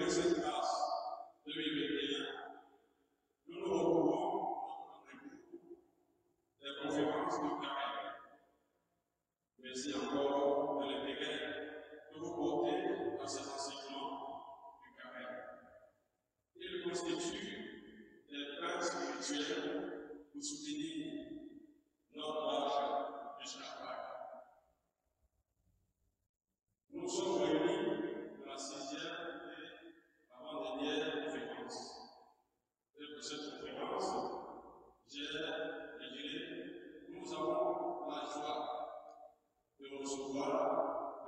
le 5 mars 2021, nous nous retrouvons des conférences de carême. Merci encore de l'intérêt que vous portez à cet enseignement du carême. Il constitue des plans spirituels pour soutenir notre marche jusqu'à Pâques. Nous sommes réunis pour la 6e et avant-dernière conférence. Et pour cette conférence, nous avons la joie de recevoir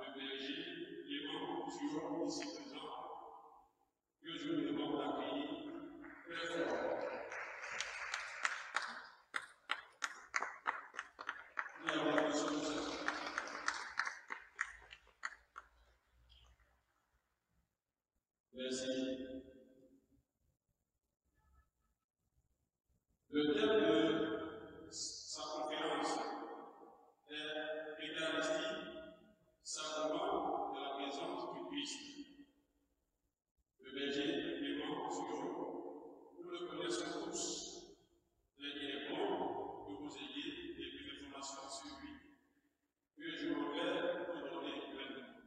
le berger Clément Thuot, ici présent, que je vous demande d'accueillir très fort. Nous avons besoin de ça. Merci. Le thème de sa conférence est Eucharistie, sacrement de la présence du Christ. Le berger Clément Thuot, nous le connaissons tous, mais il est bon que vous ayez des plus d'informations sur lui, que je m'en vais vous donner pleinement.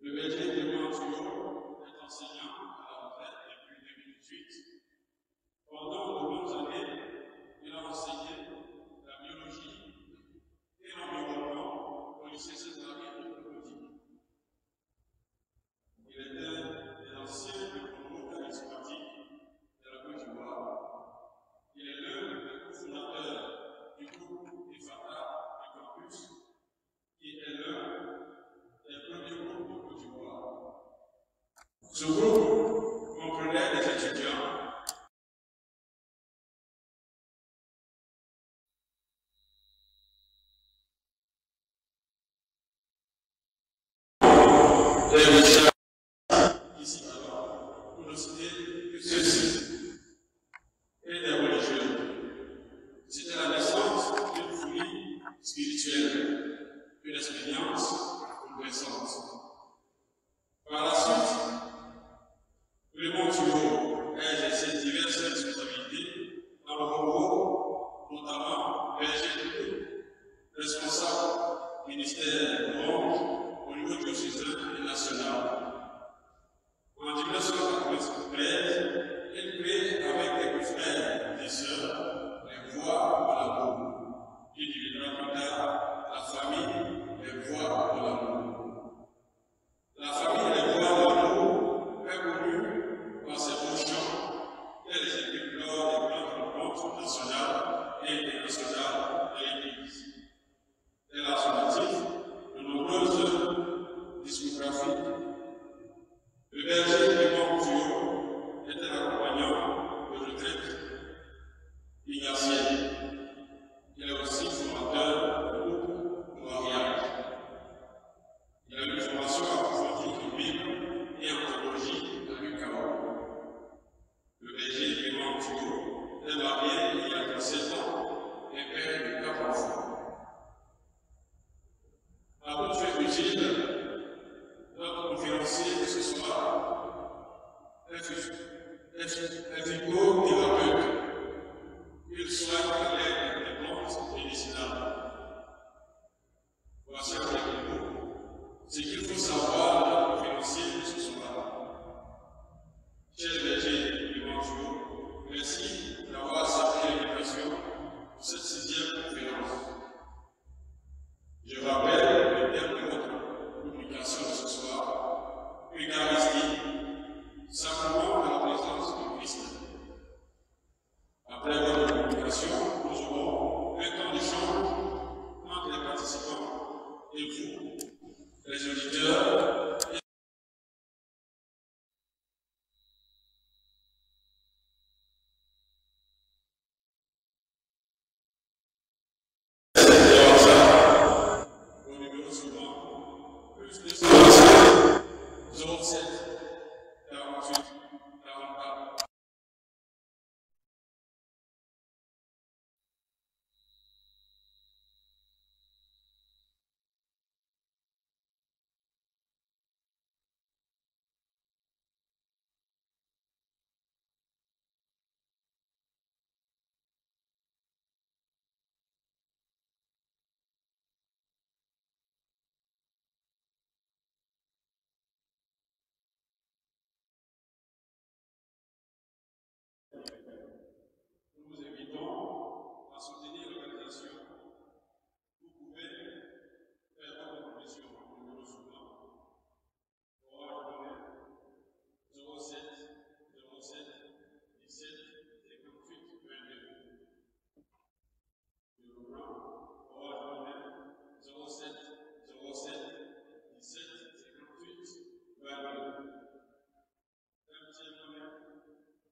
Le berger Clément Thuot est enseignant à la retraite depuis 2018. Pendant de longues années, il a enseigné la biologie et l'environnement au lycée Sainte-Marie de Clotilde. Il est un des anciens diplômés charismatiques de la Côte d'Ivoire. Il est l'un des cofondateurs du groupe EFATA du campus, qui est l'un des premiers groupes de Côte d'Ivoire. Ce groupe comprenait des étudiants ici alors, pour ne citer que ceux-ci, et des religieux. C'était la naissance d'une folie spirituelle, une expérience bouleversante. Par la suite, Clément Thuot a exercé diverses responsabilités dans le concours, notamment berger, responsable ministère de l'Ange au niveau diocésain et national. En 1993, il crée avec des frères et sœurs les voies de l'amour, qui deviendra plus tard la famille des voies de l'amour. La famille des voies de l'amour est connue par ses fonctions et les équipes lors des grandes rencontres nationales et internationales de l'Église. Elle a son actif de nombreuses discographies. Le berger Clément Thuot était l'accompagnant de retraite ignatienne. Il est aussi formateur du groupe de mariage. Il a une formation approfondie en Bible et en théologie à l'UQAO. Le berger Clément Thuot est marié il y a 37 ans et père de 4 enfants. À toute fin utile, notre conférencier de ce soir est physicothérapeute. Il soigne à l'aide des plantes médicinales. Voici avec nous ce qu'il faut savoir de notre conférencier de ce soir. Cher berger Clément Thuot, merci d'avoir accepté l'invitation pour cette 6e conférence. Je rappelle le thème de notre publication de ce soir, Eucharistie, sacrement de la présence du Christ. Après votre publication, soutenir l'organisation, vous pouvez faire votre proposition au numéro suivant. Orange Money 07 07 17 58 22. Je reprends. Orange Money 07 07 17 58 22. MTN Money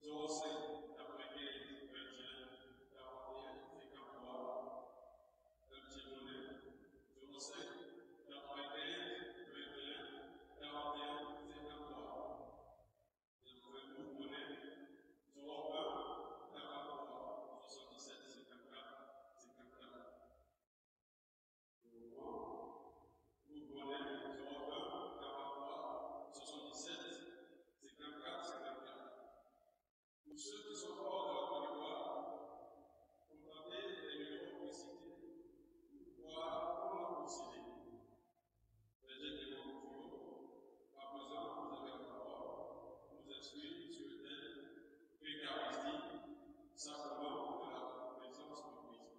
05 95 21 41 53. MTN Money 05 95 21 41 53. Move Money 01 43 77 54 54. Move Money 01 43 77 54 54. Pour ceux qui sont hors de la Côte d'Ivoire, contactez les numéros précités pour pouvoir procéder. Les éléments cruciaux, à présent, vous avez la parole pour nous inscrire sur le thème Eucharistie, sacrement de la présence de Christ.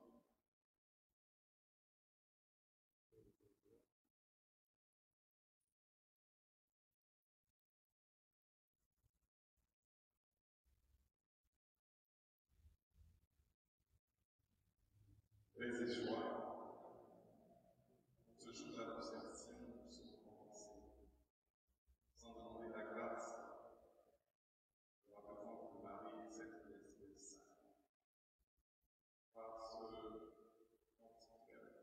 Paix et joie. Ce jour de la conception, nous sommes commencés sans demander la grâce de la présence de Marie et cette espèce sainte. Par ce sanctuaire,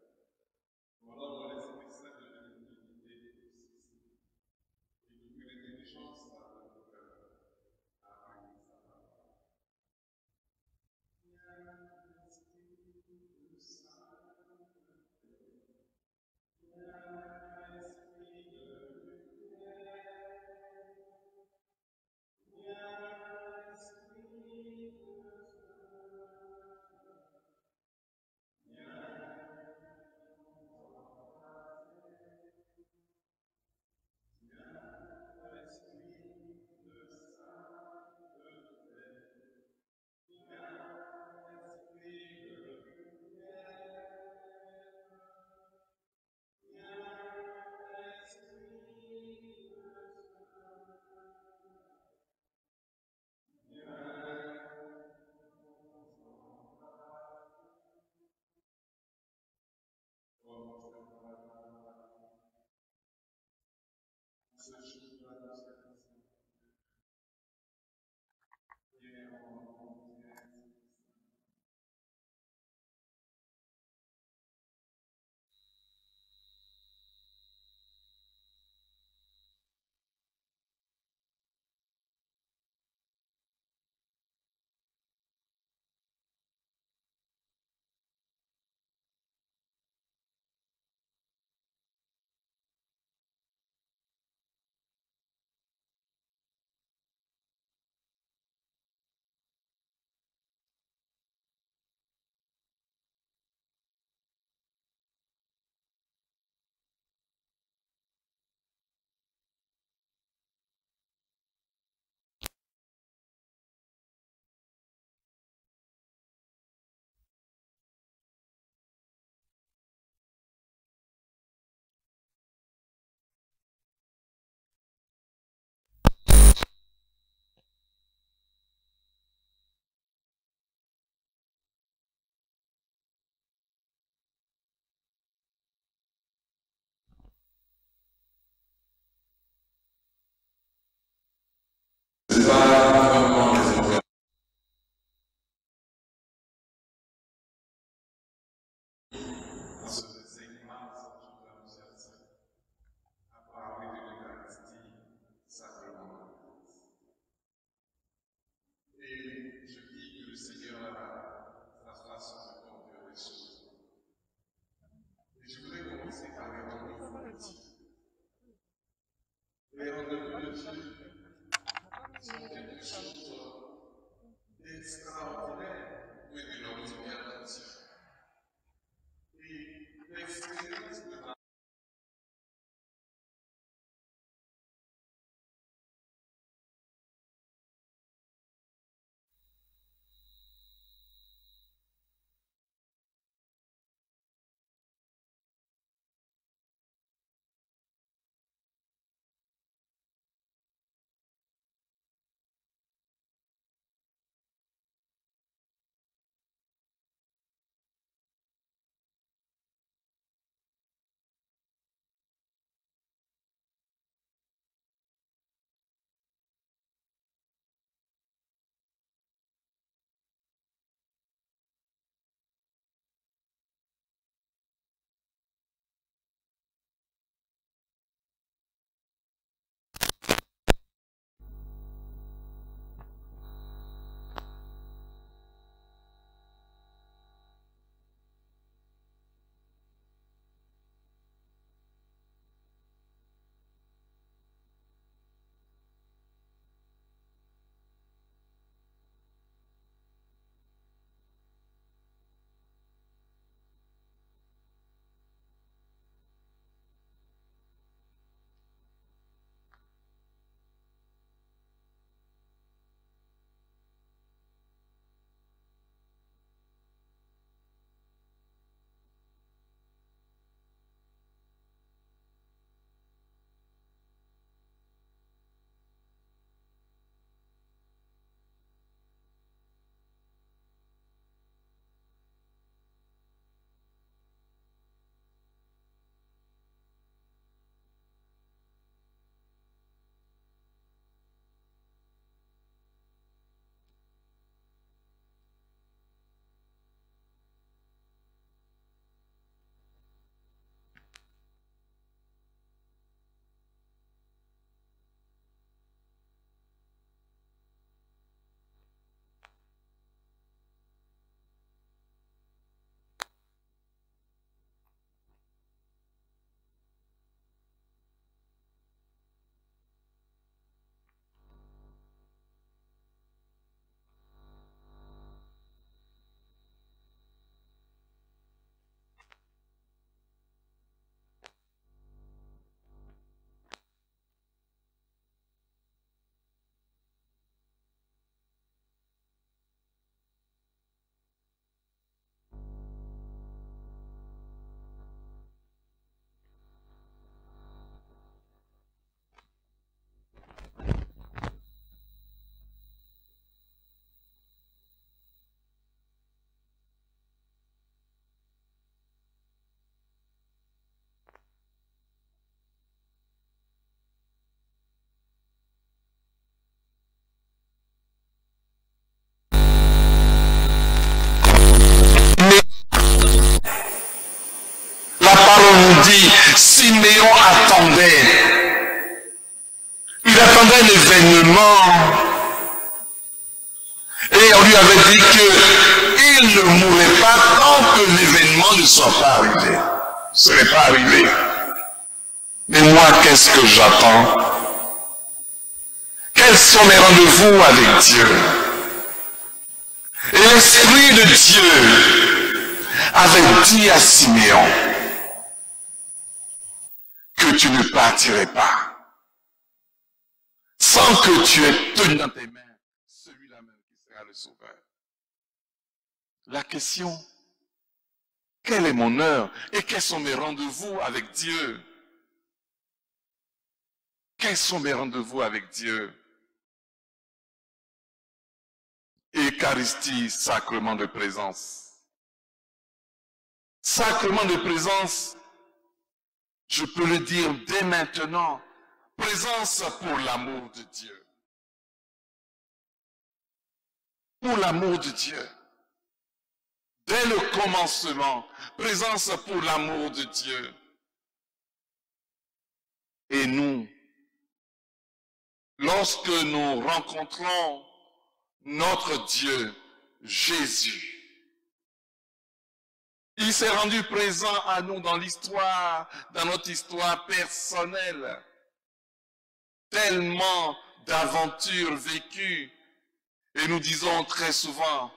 nous allons l'esprit saint de l'unité aussi, et depuis l'intelligence de notre cœur, à lui sa parole. Ce jour de l'Annonciation, et en c'est pas vraiment les organes. Dans ce segment, ce jour de l'Annonciation, à parler de l'Eucharistie, sacrement de l'Église. Et je dis que le Seigneur a sa façon de conduire les choses. Et je voudrais commencer par les rendez-vous de Dieu. Les rendez-vous de Dieu sont quelque chose d'extraordinaire, mais de l'ordinaire de Dieu. Et l'expérience de la dit, Siméon attendait. Il attendait un événement. Et on lui avait dit qu'il ne mourrait pas tant que l'événement ne soit pas arrivé. Ce n'est pas arrivé. Mais moi, qu'est-ce que j'attends? Quels sont mes rendez-vous avec Dieu? Et l'Esprit de Dieu avait dit à Siméon que tu ne partirais pas sans que tu aies tenu dans tes mains celui-là même qui sera le Sauveur. La question, quelle est mon heure et quels sont mes rendez-vous avec Dieu? Quels sont mes rendez-vous avec Dieu? Eucharistie, sacrement de présence. Sacrement de présence, je peux le dire dès maintenant, présence pour l'amour de Dieu. Pour l'amour de Dieu. Dès le commencement, présence pour l'amour de Dieu. Et nous, lorsque nous rencontrons notre Dieu, Jésus, il s'est rendu présent à nous dans l'histoire, dans notre histoire personnelle. Tellement d'aventures vécues. Et nous disons très souvent,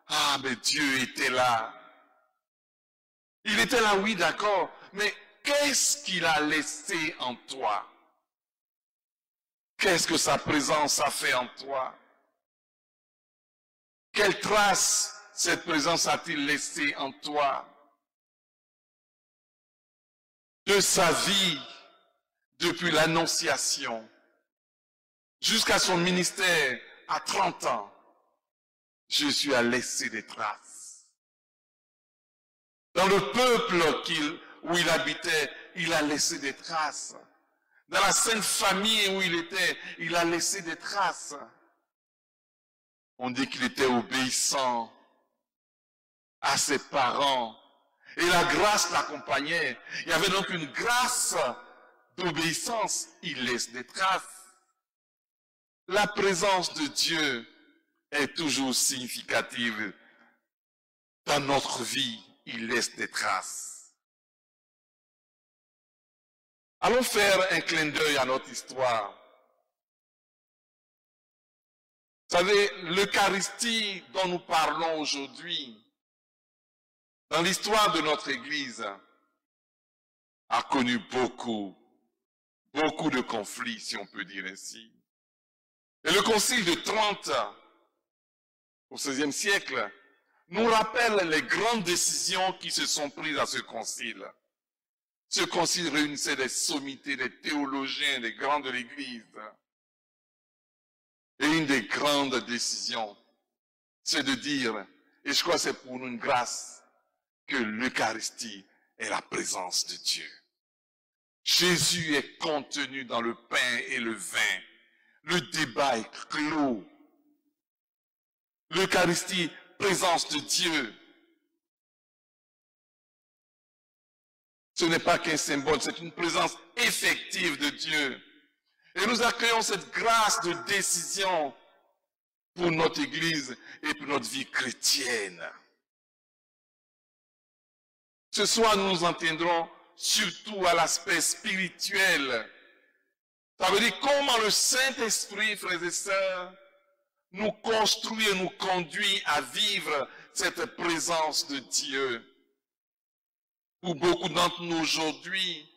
ah, mais Dieu était là. Il était là, oui, d'accord. Mais qu'est-ce qu'il a laissé en toi? Qu'est-ce que sa présence a fait en toi? Quelle trace cette présence a-t-il laissé en toi? De sa vie, depuis l'Annonciation, jusqu'à son ministère à 30 ans, Jésus a laissé des traces. Dans le peuple où il habitait, il a laissé des traces. Dans la sainte famille où il était, il a laissé des traces. On dit qu'il était obéissant à ses parents. Et la grâce l'accompagnait. Il y avait donc une grâce d'obéissance. Il laisse des traces. La présence de Dieu est toujours significative. Dans notre vie, il laisse des traces. Allons faire un clin d'œil à notre histoire. Vous savez, l'Eucharistie dont nous parlons aujourd'hui, dans l'histoire de notre Église, a connu beaucoup de conflits, si on peut dire ainsi. Et le Concile de Trente, au XVIe siècle, nous rappelle les grandes décisions qui se sont prises à ce concile. Ce concile réunissait des sommités, des théologiens, des grands de l'Église. Et une des grandes décisions, c'est de dire, et je crois que c'est pour nous une grâce, que l'Eucharistie est la présence de Dieu. Jésus est contenu dans le pain et le vin. Le débat est clos. L'Eucharistie, présence de Dieu. Ce n'est pas qu'un symbole, c'est une présence effective de Dieu. Et nous accueillons cette grâce de décision pour notre Église et pour notre vie chrétienne. Ce soir, nous nous en tiendrons surtout à l'aspect spirituel. Ça veut dire comment le Saint-Esprit, frères et sœurs, nous construit et nous conduit à vivre cette présence de Dieu. Pour beaucoup d'entre nous aujourd'hui,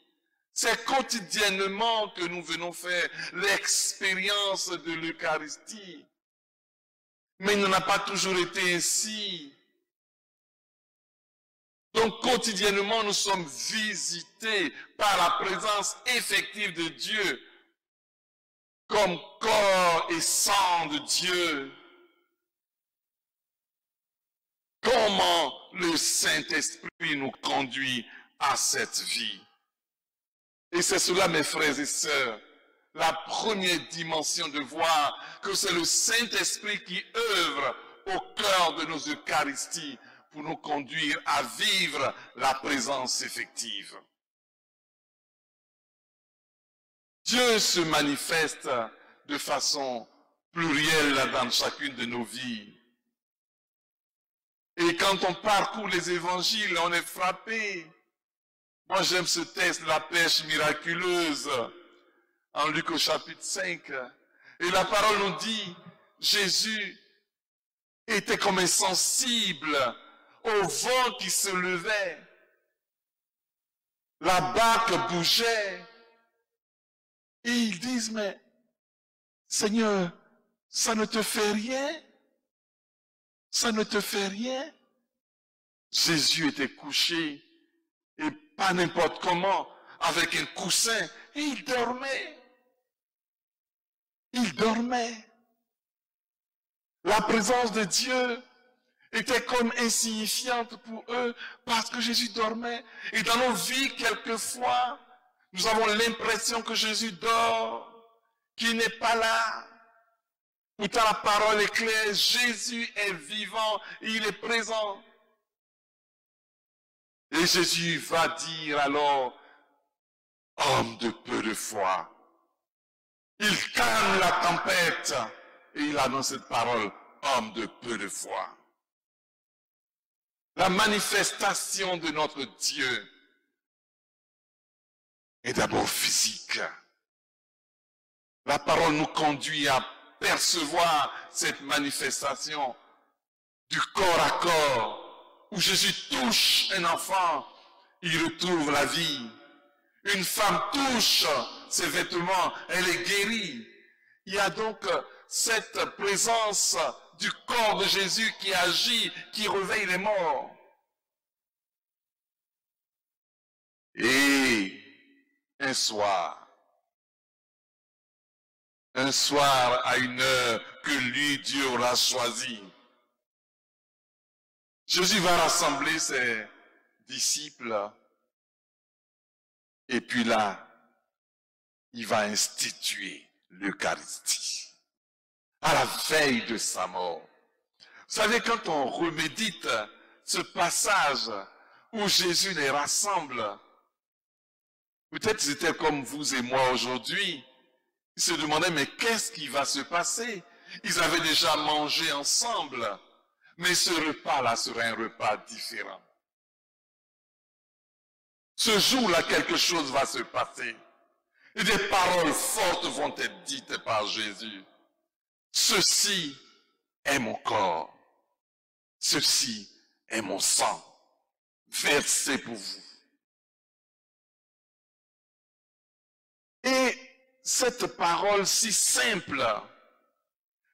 c'est quotidiennement que nous venons faire l'expérience de l'Eucharistie. Mais il n'en a pas toujours été ainsi. Donc quotidiennement, nous sommes visités par la présence effective de Dieu comme corps et sang de Dieu. Comment le Saint-Esprit nous conduit à cette vie? Et c'est cela, mes frères et sœurs, la première dimension de voir que c'est le Saint-Esprit qui œuvre au cœur de nos Eucharisties pour nous conduire à vivre la présence effective. Dieu se manifeste de façon plurielle dans chacune de nos vies. Et quand on parcourt les évangiles, on est frappé. Moi, j'aime ce texte, la pêche miraculeuse, en Luc au chapitre 5. Et la parole nous dit, Jésus était comme insensible au vent qui se levait. La barque bougeait. Et ils disent, mais Seigneur, ça ne te fait rien? Ça ne te fait rien? Jésus était couché, et pas n'importe comment, avec un coussin, et il dormait. Il dormait. La présence de Dieu était comme insignifiante pour eux parce que Jésus dormait. Et dans nos vies, quelquefois, nous avons l'impression que Jésus dort, qu'il n'est pas là. Pourtant, la parole est claire, Jésus est vivant, et il est présent. Et Jésus va dire alors, homme de peu de foi, il calme la tempête, et il annonce cette parole, homme de peu de foi. La manifestation de notre Dieu est d'abord physique. La parole nous conduit à percevoir cette manifestation du corps à corps, où Jésus touche un enfant, il retrouve la vie. Une femme touche ses vêtements, elle est guérie. Il y a donc cette présence du corps de Jésus qui agit, qui réveille les morts. Et un soir à une heure que lui, Dieu, aura choisie, Jésus va rassembler ses disciples et puis là, il va instituer l'Eucharistie à la veille de sa mort. Vous savez, quand on remédite ce passage où Jésus les rassemble, peut-être c'était comme vous et moi aujourd'hui, ils se demandaient, mais qu'est-ce qui va se passer? Ils avaient déjà mangé ensemble, mais ce repas-là serait un repas différent. Ce jour-là, quelque chose va se passer. Et des paroles fortes vont être dites par Jésus. Ceci est mon corps. Ceci est mon sang, versé pour vous. Et cette parole si simple,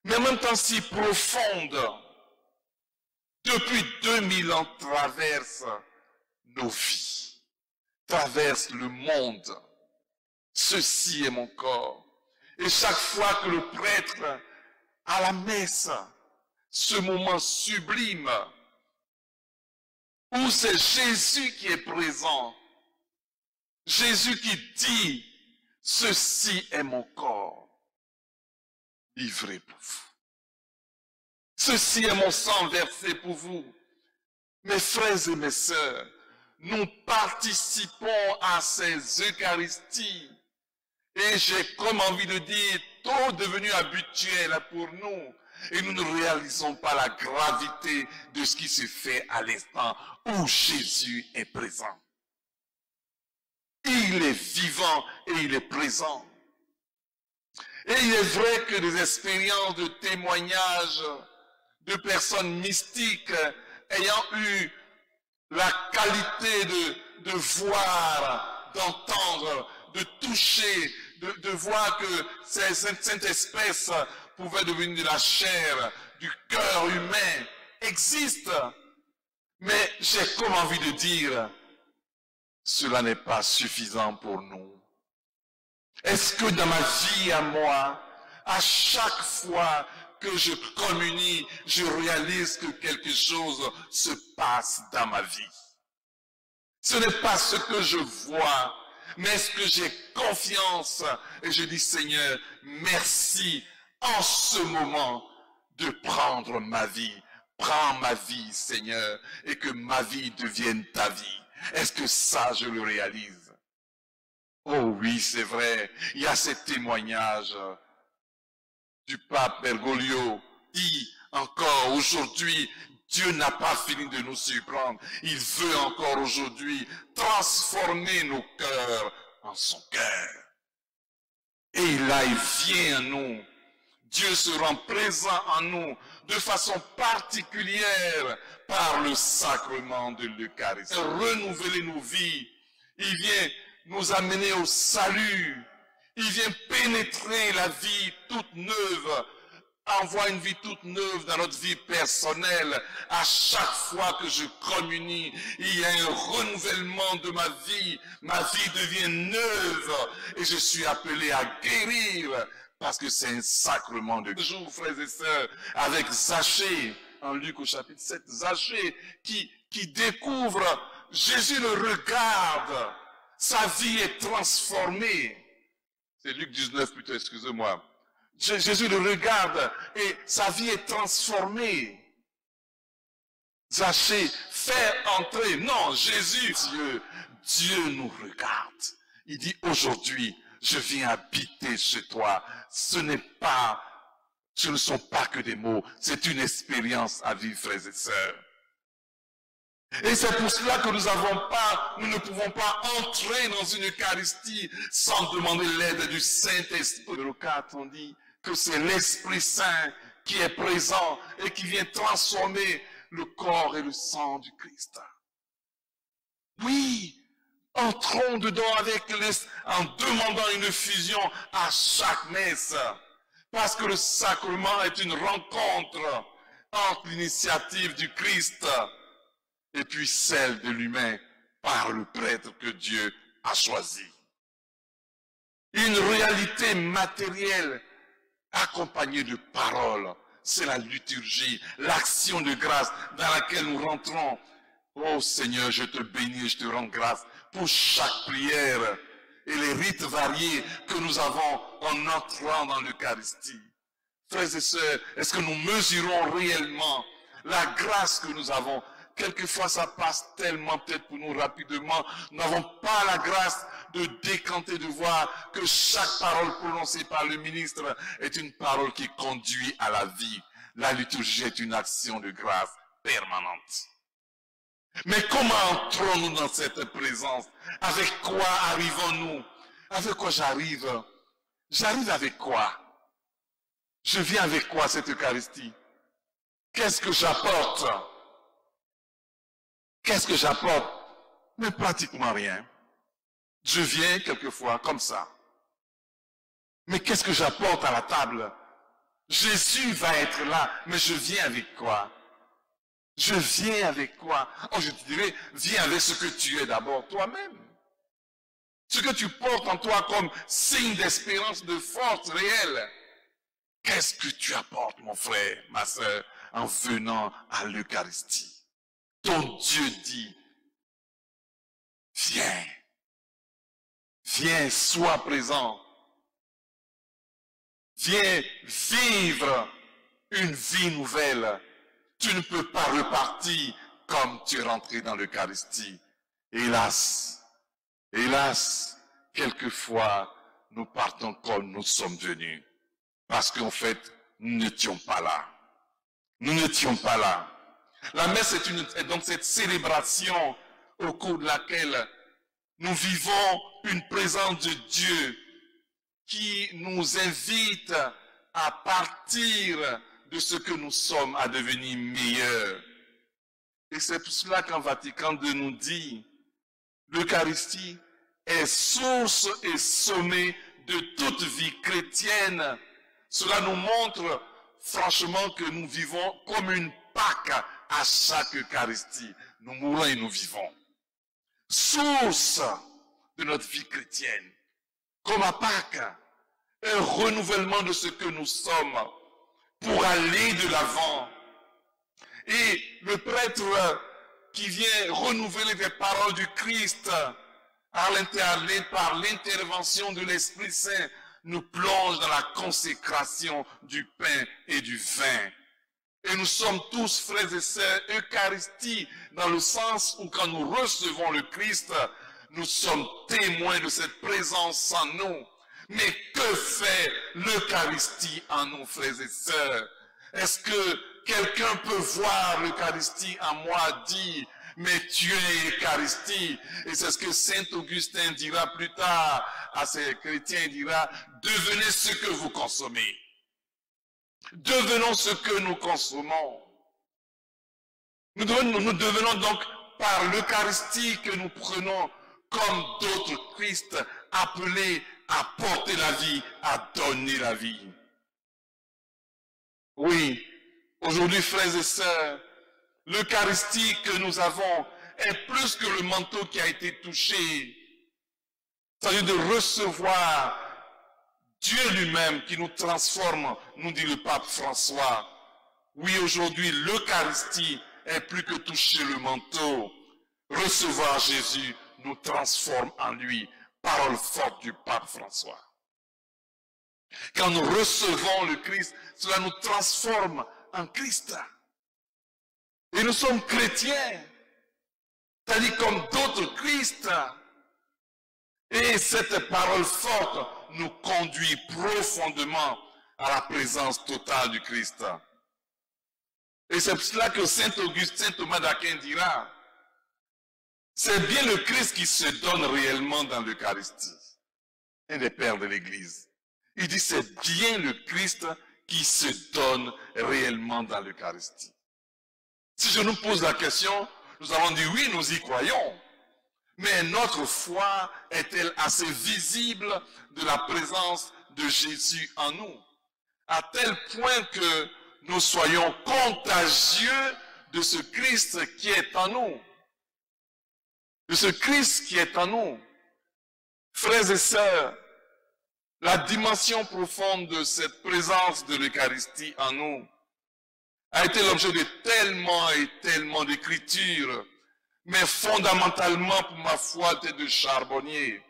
mais en même temps si profonde, depuis 2000 ans traverse nos vies, traverse le monde. Ceci est mon corps. Et chaque fois que le prêtre, à la messe, ce moment sublime, où c'est Jésus qui est présent, Jésus qui dit, ceci est mon corps, livré pour vous. Ceci est mon sang versé pour vous. Mes frères et mes sœurs, nous participons à ces Eucharisties. Et j'ai comme envie de dire, trop devenu habituel pour nous. Et nous ne réalisons pas la gravité de ce qui se fait à l'instant où Jésus est présent. Il est vivant et il est présent. Et il est vrai que des expériences de témoignages de personnes mystiques ayant eu la qualité de voir, d'entendre, de toucher, de voir que cette espèce pouvait devenir de la chair, du cœur humain, existe. Mais j'ai comme envie de dire, cela n'est pas suffisant pour nous. Est-ce que dans ma vie à moi, à chaque fois que je communie, je réalise que quelque chose se passe dans ma vie? Ce n'est pas ce que je vois, mais est-ce que j'ai confiance et je dis, Seigneur, merci en ce moment de prendre ma vie. Prends ma vie, Seigneur, et que ma vie devienne ta vie. Est-ce que ça, je le réalise? Oh oui, c'est vrai, il y a ces témoignages du pape Bergoglio, dit encore aujourd'hui, Dieu n'a pas fini de nous surprendre. Il veut encore aujourd'hui transformer nos cœurs en son cœur. Et là, il vient à nous. Dieu se rend présent en nous de façon particulière par le sacrement de l'Eucharistie. Renouveler nos vies. Il vient nous amener au salut. Il vient pénétrer la vie toute neuve, envoie une vie toute neuve dans notre vie personnelle. À chaque fois que je communie, il y a un renouvellement de ma vie devient neuve et je suis appelé à guérir parce que c'est un sacrement de jour, frères et sœurs, avec Zachée, en Luc au chapitre 7, Zachée qui découvre, Jésus le regarde, sa vie est transformée. C'est Luc 19 plutôt, excusez-moi. Jésus le regarde et sa vie est transformée. Zachée fait entrer. Non, Jésus, Dieu nous regarde. Il dit aujourd'hui, je viens habiter chez toi. Ce ne sont pas que des mots, c'est une expérience à vivre, frères et sœurs. Et c'est pour cela que nous ne pouvons pas entrer dans une Eucharistie sans demander l'aide du Saint-Esprit. Numéro 4, on dit que c'est l'Esprit Saint qui est présent et qui vient transformer le corps et le sang du Christ. Oui, entrons dedans en demandant une fusion à chaque messe. Parce que le sacrement est une rencontre entre l'initiative du Christ et puis celle de l'humain par le prêtre que Dieu a choisi. Une réalité matérielle accompagnée de paroles, c'est la liturgie, l'action de grâce dans laquelle nous rentrons. Oh Seigneur, je te bénis, je te rends grâce pour chaque prière et les rites variés que nous avons en entrant dans l'Eucharistie. Frères et sœurs, est-ce que nous mesurons réellement la grâce que nous avons? Quelquefois, ça passe tellement peut-être pour nous rapidement. Nous n'avons pas la grâce de décanter, de voir que chaque parole prononcée par le ministre est une parole qui conduit à la vie. La liturgie est une action de grâce permanente. Mais comment entrons-nous dans cette présence? Avec quoi arrivons-nous? Avec quoi j'arrive? J'arrive avec quoi? Je viens avec quoi cette Eucharistie? Qu'est-ce que j'apporte? Qu'est-ce que j'apporte? Mais pratiquement rien. Je viens quelquefois comme ça. Mais qu'est-ce que j'apporte à la table? Jésus va être là, mais je viens avec quoi? Je viens avec quoi? Oh, je te dirais, viens avec ce que tu es d'abord toi-même. Ce que tu portes en toi comme signe d'espérance, de force réelle. Qu'est-ce que tu apportes, mon frère, ma sœur, en venant à l'Eucharistie? Ton Dieu dit, viens, viens, sois présent. Viens vivre une vie nouvelle. Tu ne peux pas repartir comme tu es rentré dans l'Eucharistie. Hélas, hélas, quelquefois, nous partons comme nous sommes venus. Parce qu'en fait, nous n'étions pas là. Nous n'étions pas là. La messe est donc cette célébration au cours de laquelle nous vivons une présence de Dieu qui nous invite à partir de ce que nous sommes à devenir meilleurs. Et c'est pour cela qu'en Vatican II nous dit, l'Eucharistie est source et sommet de toute vie chrétienne. Cela nous montre franchement que nous vivons comme une Pâque à chaque Eucharistie. Nous mourons et nous vivons. Source de notre vie chrétienne. Comme à Pâques, un renouvellement de ce que nous sommes pour aller de l'avant. Et le prêtre qui vient renouveler les paroles du Christ par l'intervention de l'Esprit Saint nous plonge dans la consécration du pain et du vin. Et nous sommes tous, frères et sœurs, Eucharistie, dans le sens où quand nous recevons le Christ, nous sommes témoins de cette présence en nous. Mais que fait l'Eucharistie en nous, frères et sœurs? Est-ce que quelqu'un peut voir l'Eucharistie en moi, dire, mais tu es Eucharistie? Et c'est ce que Saint Augustin dira plus tard à ces chrétiens, il dira, devenez ce que vous consommez. Devenons ce que nous consommons. Nous devenons donc par l'Eucharistie que nous prenons comme d'autres Christ appelés à porter la vie, à donner la vie. Oui, aujourd'hui, frères et sœurs, l'Eucharistie que nous avons est plus que le manteau qui a été touché. Il s'agit de recevoir Dieu lui-même qui nous transforme, nous dit le pape François. Oui, aujourd'hui, l'Eucharistie est plus que toucher le manteau. Recevoir Jésus nous transforme en lui. Parole forte du pape François. Quand nous recevons le Christ, cela nous transforme en Christ. Et nous sommes chrétiens, c'est-à-dire comme d'autres Christ. Et cette parole forte nous conduit profondément à la présence totale du Christ. Et c'est pour cela que Saint Augustin, Thomas d'Aquin dira, c'est bien le Christ qui se donne réellement dans l'Eucharistie. Un des pères de l'Église. Il dit, c'est bien le Christ qui se donne réellement dans l'Eucharistie. Si je nous pose la question, nous avons dit oui, nous y croyons. Mais notre foi est-elle assez visible de la présence de Jésus en nous? À tel point que nous soyons contagieux de ce Christ qui est en nous. De ce Christ qui est en nous. Frères et sœurs, la dimension profonde de cette présence de l'Eucharistie en nous a été l'objet de tellement et tellement d'écritures, mais fondamentalement pour ma foi tête de charbonnier.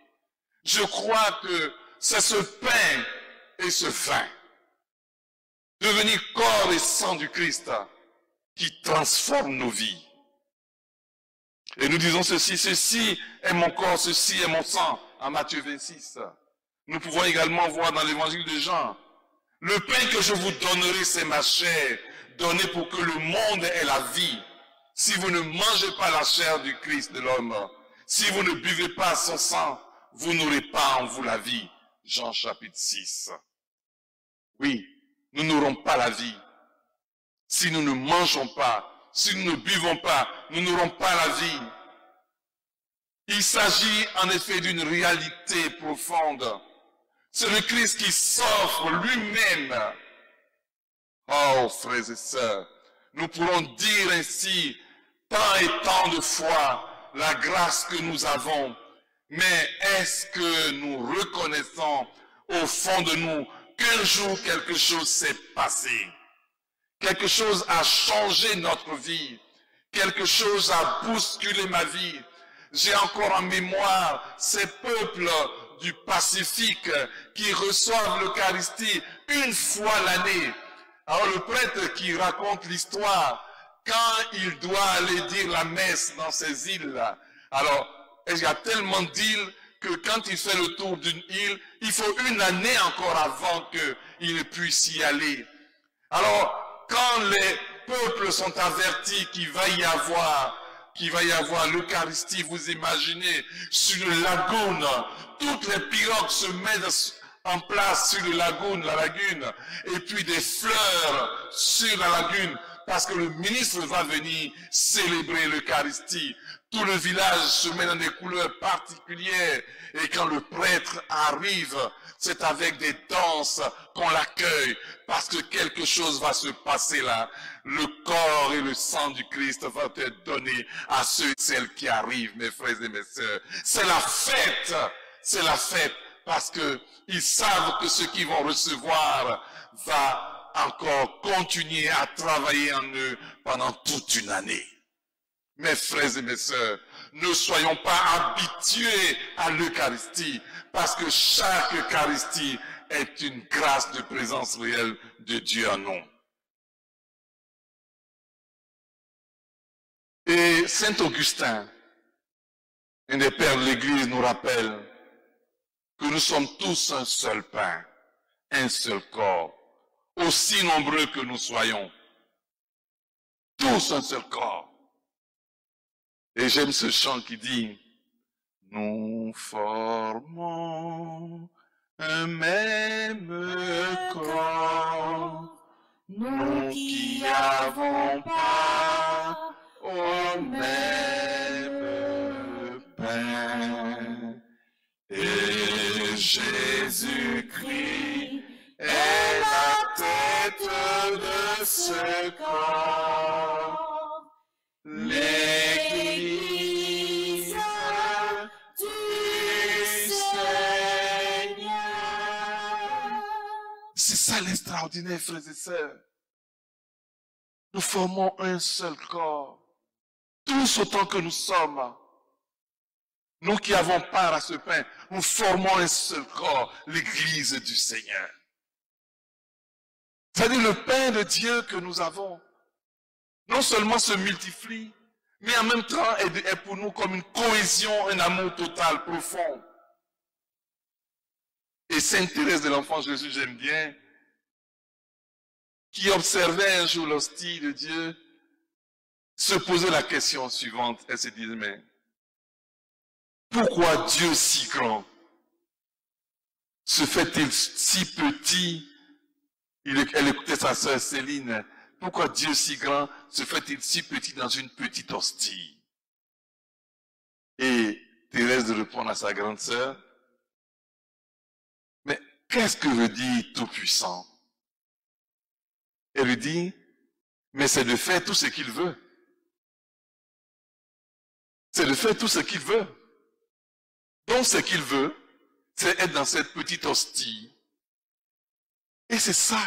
Je crois que c'est ce pain et ce vin, devenir corps et sang du Christ, qui transforme nos vies. Et nous disons ceci est mon corps, ceci est mon sang, en Matthieu 26. Nous pouvons également voir dans l'évangile de Jean, le pain que je vous donnerai, c'est ma chair, donnée pour que le monde ait la vie. Si vous ne mangez pas la chair du Christ de l'homme, si vous ne buvez pas son sang, vous n'aurez pas en vous la vie. Jean chapitre 6. Oui, nous n'aurons pas la vie. Si nous ne mangeons pas, si nous ne buvons pas, nous n'aurons pas la vie. Il s'agit en effet d'une réalité profonde. C'est le Christ qui s'offre lui-même. Oh, frères et sœurs, nous pourrons dire ainsi, tant et tant de fois, la grâce que nous avons. Mais est-ce que nous reconnaissons au fond de nous qu'un jour quelque chose s'est passé? Quelque chose a changé notre vie. Quelque chose a bousculé ma vie. J'ai encore en mémoire ces peuples du Pacifique qui reçoivent l'Eucharistie une fois l'année. Alors le prêtre qui raconte l'histoire, quand il doit aller dire la messe dans ces îles-là, alors il y a tellement d'îles que quand il fait le tour d'une île, il faut une année encore avant qu'il puisse y aller. Alors, quand les peuples sont avertis qu'il va y avoir l'Eucharistie, vous imaginez, sur le lagune, toutes les pirogues se mettent en place sur la lagune, et puis des fleurs sur la lagune, parce que le ministre va venir célébrer l'Eucharistie. Tout le village se met dans des couleurs particulières, et quand le prêtre arrive, c'est avec des danses qu'on l'accueille, parce que quelque chose va se passer là. Le corps et le sang du Christ vont être donnés à ceux et celles qui arrivent, mes frères et mes sœurs. C'est la fête, parce que ils savent que ce qu'ils vont recevoir va encore continuer à travailler en eux pendant toute une année. Mes frères et mes sœurs, ne soyons pas habitués à l'Eucharistie, parce que chaque Eucharistie est une grâce de présence réelle de Dieu en nous. Et Saint Augustin, Un des pères de l'Église nous rappelle que nous sommes tous un seul pain, un seul corps, aussi nombreux que nous soyons. Tous un seul corps. Et j'aime ce chant qui dit, nous formons un même corps, nous qui avons part au même pain. Et Jésus-Christ est la tête de ce corps, l'Église du Seigneur. C'est ça l'extraordinaire, frères et sœurs. Nous formons un seul corps, tous autant que nous sommes. Nous qui avons part à ce pain, nous formons un seul corps, l'Église du Seigneur. C'est-à-dire le pain de Dieu que nous avons, non seulement se multiplie, mais en même temps est pour nous comme une cohésion, un amour total, profond. Et Sainte Thérèse de l'Enfant Jésus, j'aime bien, qui observait un jour l'hostie de Dieu, se posait la question suivante. Elle se disait, mais pourquoi Dieu si grand se fait-il si petit? Elle écoutait sa sœur Céline. Pourquoi Dieu si grand se fait-il si petit dans une petite hostie? Et Thérèse de répondre à sa grande sœur, mais qu'est-ce que veut dire Tout-Puissant? Elle lui dit, mais c'est de faire tout ce qu'il veut. C'est de faire tout ce qu'il veut. Donc ce qu'il veut, c'est être dans cette petite hostie. Et c'est ça.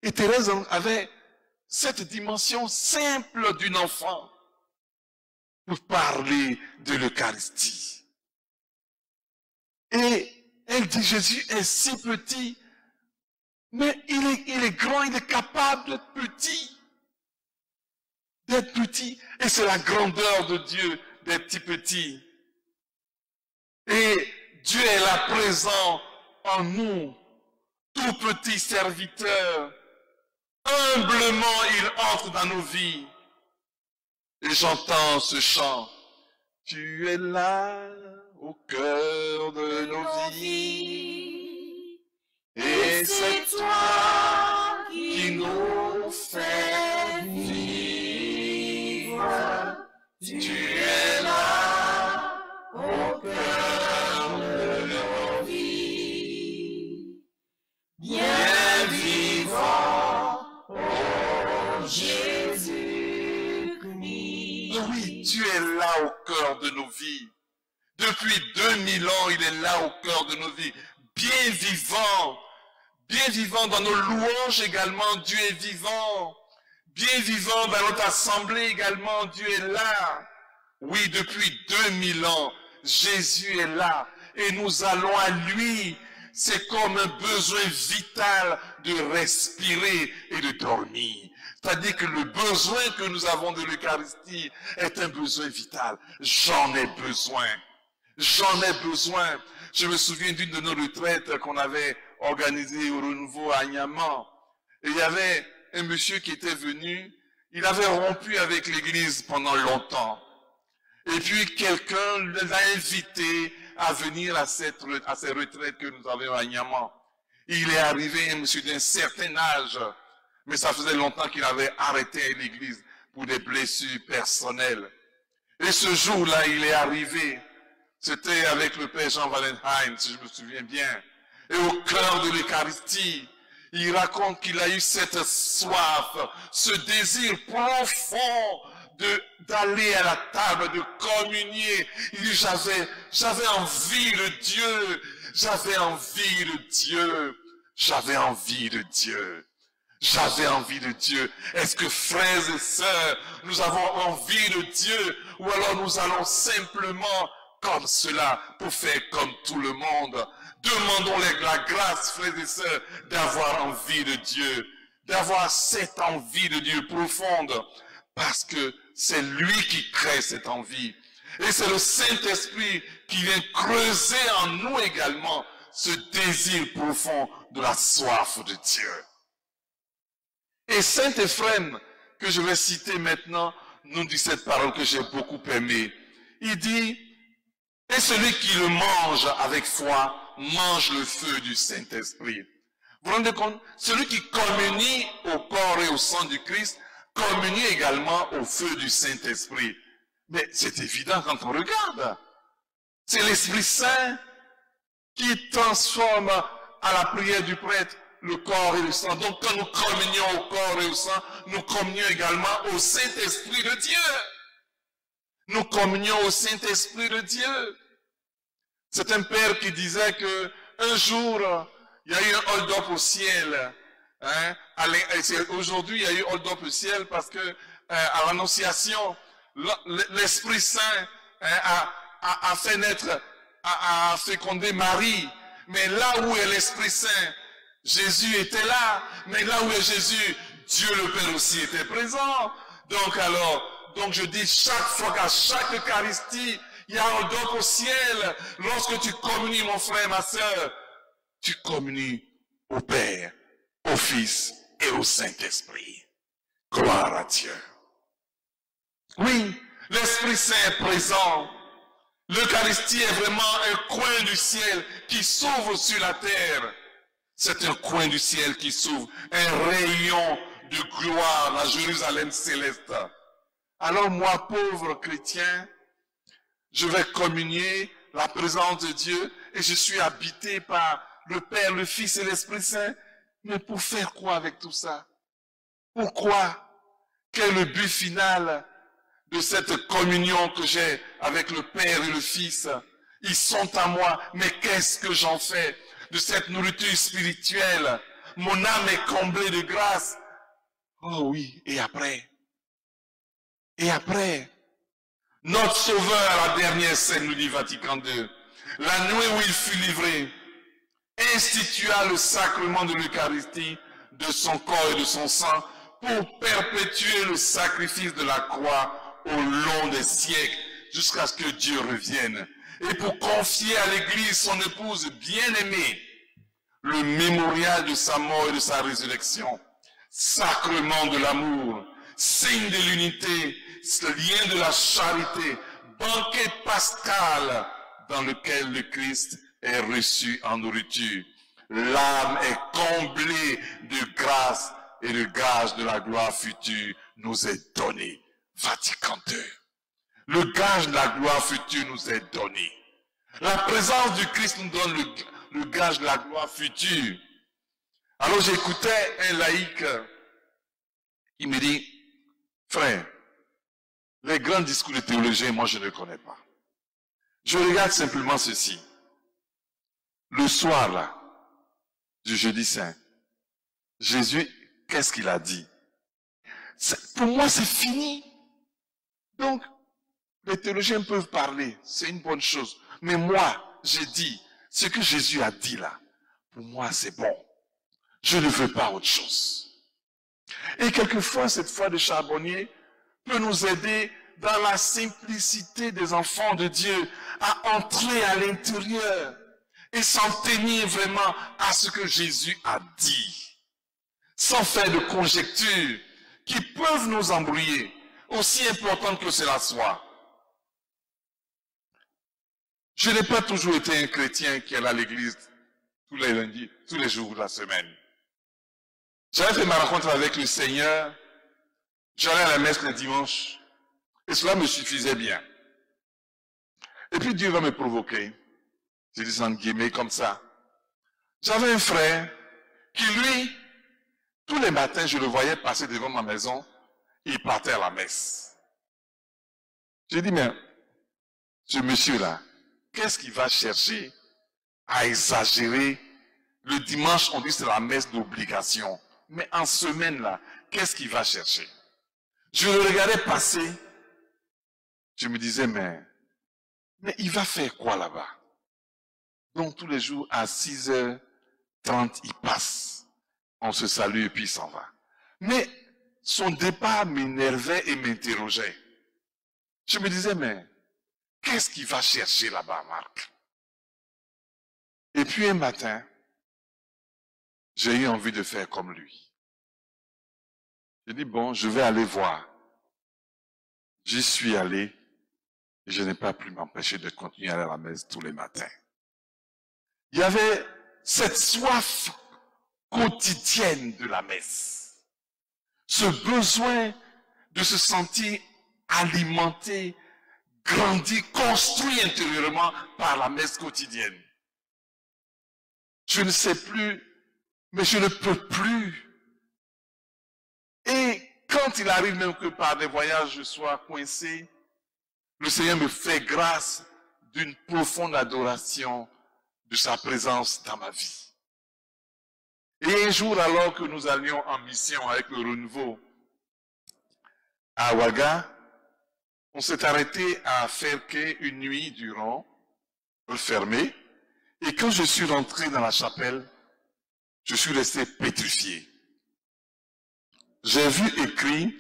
Et Thérèse avait cette dimension simple d'une enfant pour parler de l'Eucharistie. Et elle dit, Jésus est si petit, mais il est grand, il est capable d'être petit. D'être petit. Et c'est la grandeur de Dieu d'être petit. Et Dieu est là présent en nous, tout petit serviteur. Humblement, il entre dans nos vies. Et j'entends ce chant. Tu es là au cœur de nos vies. Et c'est toi qui nous fais vivre. Tu es là au cœur de nos vies. Bien vivant, oh Jésus-Christ. Oui, tu es là au cœur de nos vies. Depuis 2000 ans, il est là au cœur de nos vies. Bien vivant dans nos louanges également, Dieu est vivant. Bien vivant dans notre assemblée également, Dieu est là. Oui, depuis 2000 ans, Jésus est là et nous allons à lui. C'est comme un besoin vital de respirer et de dormir. C'est-à-dire que le besoin que nous avons de l'Eucharistie est un besoin vital. J'en ai besoin. J'en ai besoin. Je me souviens d'une de nos retraites qu'on avait organisée au Renouveau à Niamey. Et il y avait un monsieur qui était venu. Il avait rompu avec l'église pendant longtemps. Et puis quelqu'un l'a invité à venir à ces retraites que nous avions à Niamey. Il est arrivé un monsieur d'un certain âge. Mais ça faisait longtemps qu'il avait arrêté l'église pour des blessures personnelles. Et ce jour-là, il est arrivé. C'était avec le père Jean Valentine, si je me souviens bien. Et au cœur de l'Eucharistie, il raconte qu'il a eu cette soif, ce désir profond d'aller à la table, de communier. Il dit, j'avais envie de Dieu, j'avais envie de Dieu, j'avais envie de Dieu. J'avais envie de Dieu. Est-ce que frères et sœurs, nous avons envie de Dieu ou alors nous allons simplement comme cela pour faire comme tout le monde? Demandons la grâce, frères et sœurs, d'avoir envie de Dieu, d'avoir cette envie de Dieu profonde, parce que c'est lui qui crée cette envie. Et c'est le Saint-Esprit qui vient creuser en nous également ce désir profond de la soif de Dieu. Et Saint Éphrem, que je vais citer maintenant, nous dit cette parole que j'ai beaucoup aimée. Il dit, et celui qui le mange avec foi, mange le feu du Saint-Esprit. Vous vous rendez compte? Celui qui communie au corps et au sang du Christ, communie également au feu du Saint-Esprit. Mais c'est évident quand on regarde. C'est l'Esprit Saint qui transforme à la prière du prêtre le corps et le sang. Donc quand nous communions au corps et au sang, nous communions également au Saint-Esprit de Dieu. Nous communions au Saint-Esprit de Dieu. C'est un père qui disait que un jour, il y a eu un hold-up au ciel. Hein? Aujourd'hui, il y a eu hold-up au ciel parce que à l'Annonciation, l'Esprit Saint a fait naître, a fécondé Marie. Mais là où est l'Esprit Saint, Jésus était là. Mais là où est Jésus, Dieu le Père aussi était présent. Donc je dis chaque fois qu'à chaque Eucharistie, il y a un don au ciel. Lorsque tu communies, mon frère, ma soeur, tu communies au Père, au Fils et au Saint-Esprit. Gloire à Dieu. Oui, l'Esprit Saint est présent. L'Eucharistie est vraiment un coin du ciel qui s'ouvre sur la terre. C'est un coin du ciel qui s'ouvre, un rayon de gloire, la Jérusalem céleste. Alors moi, pauvre chrétien, je vais communier la présence de Dieu et je suis habité par le Père, le Fils et l'Esprit Saint. Mais pour faire quoi avec tout ça? Pourquoi? Quel est le but final de cette communion que j'ai avec le Père et le Fils? Ils sont à moi, mais qu'est-ce que j'en fais de cette nourriture spirituelle? Mon âme est comblée de grâce. Oh oui, et après? Et après? Notre Sauveur, à la dernière scène, nous dit Vatican II, la nuit où il fut livré, institua le sacrement de l'Eucharistie, de son corps et de son sang, pour perpétuer le sacrifice de la croix au long des siècles, jusqu'à ce que Dieu revienne, et pour confier à l'Église, son épouse bien-aimée, le mémorial de sa mort et de sa résurrection, sacrement de l'amour, signe de l'unité, lien de la charité, banquet pascal dans lequel le Christ est reçu en nourriture. L'âme est comblée de grâce et le gage de la gloire future nous est donné. Vatican II. Le gage de la gloire future nous est donné. La présence du Christ nous donne le gage de la gloire future. Alors j'écoutais un laïc, il me dit, frère, les grands discours de théologiens, moi je ne connais pas. Je regarde simplement ceci. Le soir là, du jeudi saint, Jésus, qu'est-ce qu'il a dit? Pour moi c'est fini. Donc, les théologiens peuvent parler, c'est une bonne chose. Mais moi, j'ai dit, ce que Jésus a dit là, pour moi c'est bon. Je ne veux pas autre chose. Et quelquefois, cette foi de charbonnier peut nous aider dans la simplicité des enfants de Dieu à entrer à l'intérieur et s'en tenir vraiment à ce que Jésus a dit, sans faire de conjectures qui peuvent nous embrouiller, aussi importantes que cela soit. Je n'ai pas toujours été un chrétien qui allait à l'église tous les lundis, tous les jours de la semaine. J'avais fait ma rencontre avec le Seigneur, j'allais à la messe le dimanche, et cela me suffisait bien. Et puis Dieu va me provoquer, je dis entre guillemets comme ça. J'avais un frère qui lui, tous les matins, je le voyais passer devant ma maison, il partait à la messe. J'ai dit, mais ce monsieur-là, qu'est-ce qu'il va chercher à exagérer? Le dimanche, on dit c'est la messe d'obligation. Mais en semaine, là, qu'est-ce qu'il va chercher? Je le regardais passer. Je me disais, mais il va faire quoi là-bas? Donc, tous les jours, à 6h30, il passe. On se salue et puis il s'en va. Mais son départ m'énervait et m'interrogeait. Je me disais, mais qu'est-ce qu'il va chercher là-bas, Marc? Et puis un matin, j'ai eu envie de faire comme lui. J'ai dit, bon, je vais aller voir. J'y suis allé et je n'ai pas pu m'empêcher de continuer à aller à la messe tous les matins. Il y avait cette soif quotidienne de la messe. Ce besoin de se sentir alimenté, grandi, construit intérieurement par la messe quotidienne. Je ne sais plus, mais je ne peux plus. Et quand il arrive même que par des voyages je sois coincé, le Seigneur me fait grâce d'une profonde adoration de sa présence dans ma vie. Et un jour, alors que nous allions en mission avec le renouveau à Ouaga, on s'est arrêté à Ferké une nuit durant, fermé. Et quand je suis rentré dans la chapelle, je suis resté pétrifié. J'ai vu écrit,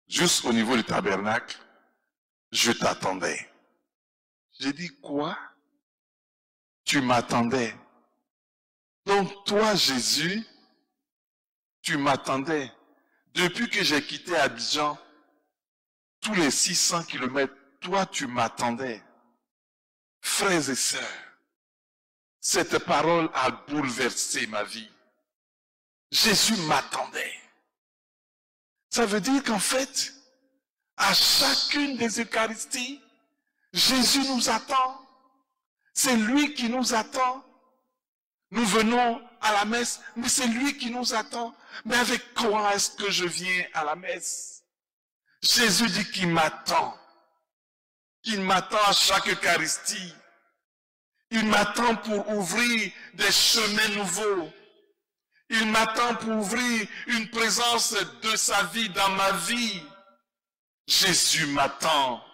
juste au niveau du tabernacle, je t'attendais. J'ai dit, quoi? Tu m'attendais. Donc toi, Jésus, tu m'attendais. Depuis que j'ai quitté Abidjan, tous les 600 kilomètres, toi, tu m'attendais. Frères et sœurs, cette parole a bouleversé ma vie. Jésus m'attendait. Ça veut dire qu'en fait, à chacune des Eucharisties, Jésus nous attend. C'est lui qui nous attend. Nous venons à la messe, mais c'est lui qui nous attend. Mais avec quoi est-ce que je viens à la messe? Jésus dit qu'il m'attend. Il m'attend à chaque Eucharistie. Il m'attend pour ouvrir des chemins nouveaux. Il m'attend pour ouvrir une présence de sa vie dans ma vie. Jésus m'attend.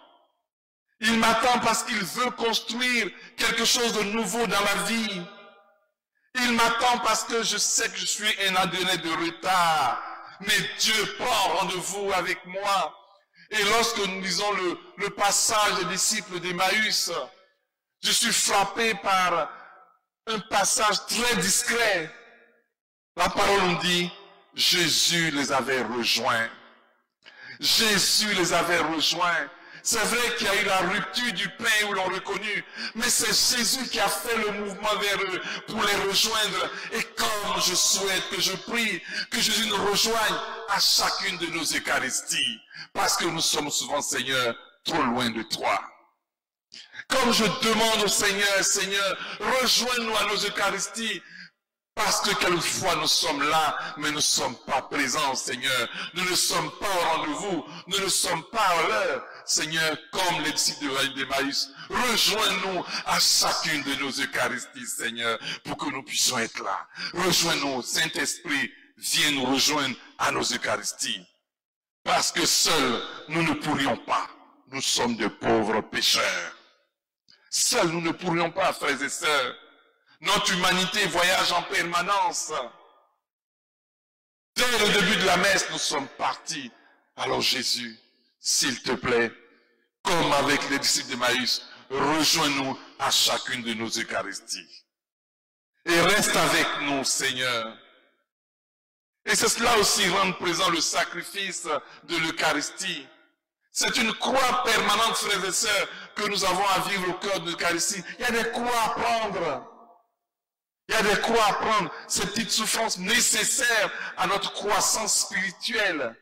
Il m'attend parce qu'il veut construire quelque chose de nouveau dans ma vie. Il m'attend parce que je sais que je suis un adonné de retard. Mais Dieu prend rendez-vous avec moi. Et lorsque nous lisons le passage des disciples d'Emmaüs, je suis frappé par un passage très discret. La parole nous dit, Jésus les avait rejoints. Jésus les avait rejoints. C'est vrai qu'il y a eu la rupture du pain où l'on reconnu, mais c'est Jésus qui a fait le mouvement vers eux pour les rejoindre. Et comme je souhaite que je prie, que Jésus nous rejoigne à chacune de nos Eucharisties, parce que nous sommes souvent, Seigneur, trop loin de toi. Comme je demande au Seigneur, Seigneur, rejoins-nous à nos Eucharisties, parce que quelquefois nous sommes là, mais nous ne sommes pas présents, Seigneur. Nous ne sommes pas au rendez-vous, nous ne sommes pas à l'heure. Seigneur, comme les disciples d'Emmaüs, rejoins-nous à chacune de nos Eucharisties, Seigneur, pour que nous puissions être là. Rejoins-nous, Saint-Esprit, viens nous rejoindre à nos Eucharisties. Parce que seuls, nous ne pourrions pas. Nous sommes de pauvres pécheurs. Seuls, nous ne pourrions pas, frères et sœurs. Notre humanité voyage en permanence. Dès le début de la messe, nous sommes partis. Alors Jésus, s'il te plaît, comme avec les disciples d'Emmaüs, rejoins-nous à chacune de nos Eucharisties. Et reste avec nous, Seigneur. Et c'est cela aussi rendre présent le sacrifice de l'Eucharistie. C'est une croix permanente, frères et sœurs, que nous avons à vivre au cœur de l'Eucharistie. Il y a des croix à prendre. Il y a des croix à prendre, ces petites souffrances nécessaires à notre croissance spirituelle.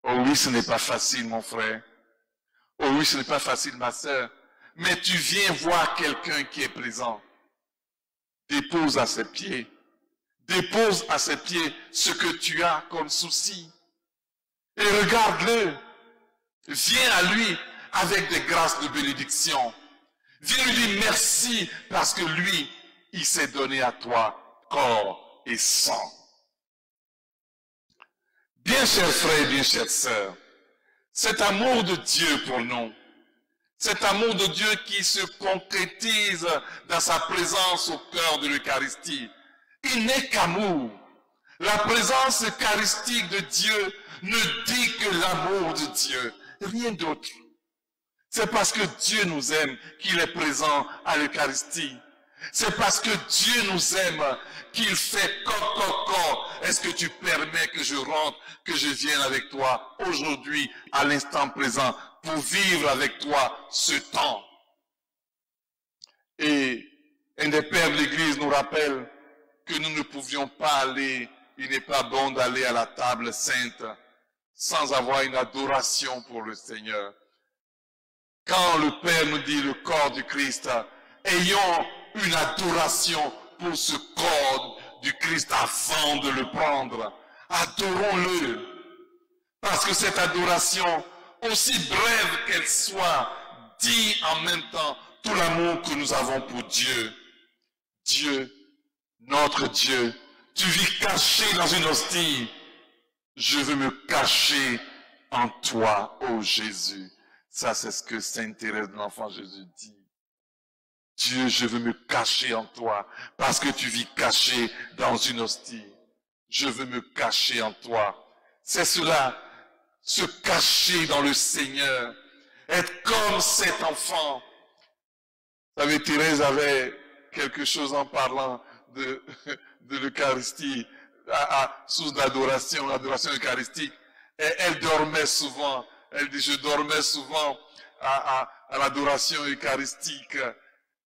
Oh oui, ce n'est pas facile, mon frère. Oh oui, ce n'est pas facile, ma sœur. Mais tu viens voir quelqu'un qui est présent. Dépose à ses pieds. Dépose à ses pieds ce que tu as comme souci. Et regarde-le. Viens à lui avec des grâces de bénédiction. Viens lui dire merci parce que lui, il s'est donné à toi corps et sang. Bien chers frères, bien chères sœurs, cet amour de Dieu pour nous, cet amour de Dieu qui se concrétise dans sa présence au cœur de l'Eucharistie, il n'est qu'amour. La présence eucharistique de Dieu ne dit que l'amour de Dieu, rien d'autre. C'est parce que Dieu nous aime qu'il est présent à l'Eucharistie. C'est parce que Dieu nous aime qu'il fait corps. Est-ce que tu permets que je rentre, que je vienne avec toi aujourd'hui, à l'instant présent, pour vivre avec toi ce temps? Et un des pères de l'Église nous rappelle que nous ne pouvions pas aller, il n'est pas bon d'aller à la table sainte sans avoir une adoration pour le Seigneur. Quand le Père nous dit le corps du Christ, ayons une adoration pour ce corps du Christ avant de le prendre. Adorons-le. Parce que cette adoration, aussi brève qu'elle soit, dit en même temps tout l'amour que nous avons pour Dieu. Dieu, notre Dieu, tu vis caché dans une hostie. Je veux me cacher en toi, ô Jésus. Ça, c'est ce que Sainte Thérèse de l'Enfant Jésus dit. Dieu, je veux me cacher en toi, parce que tu vis caché dans une hostie. Je veux me cacher en toi. C'est cela, se cacher dans le Seigneur, être comme cet enfant. Vous savez, Thérèse avait quelque chose en parlant de l'Eucharistie, sous l'adoration eucharistique. Et elle dormait souvent. Elle dit, je dormais souvent à l'adoration eucharistique.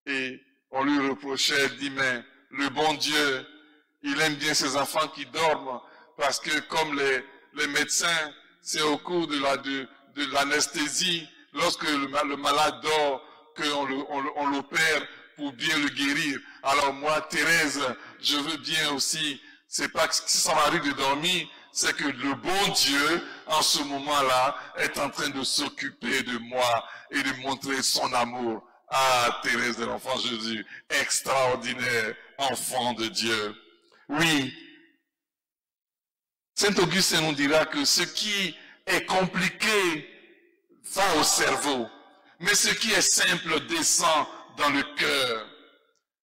Et on lui reprochait, elle dit, mais le bon Dieu, il aime bien ses enfants qui dorment, parce que comme les médecins, c'est au cours de l'anesthésie, lorsque le malade dort, qu'on l'opère pour bien le guérir. Alors moi, Thérèse, je veux bien aussi, c'est pas que si ça m'arrive de dormir, c'est que le bon Dieu, en ce moment-là, est en train de s'occuper de moi et de montrer son amour. Ah, Thérèse de l'Enfant Jésus, extraordinaire enfant de Dieu. Oui, Saint Augustin nous dira que ce qui est compliqué va au cerveau, mais ce qui est simple descend dans le cœur.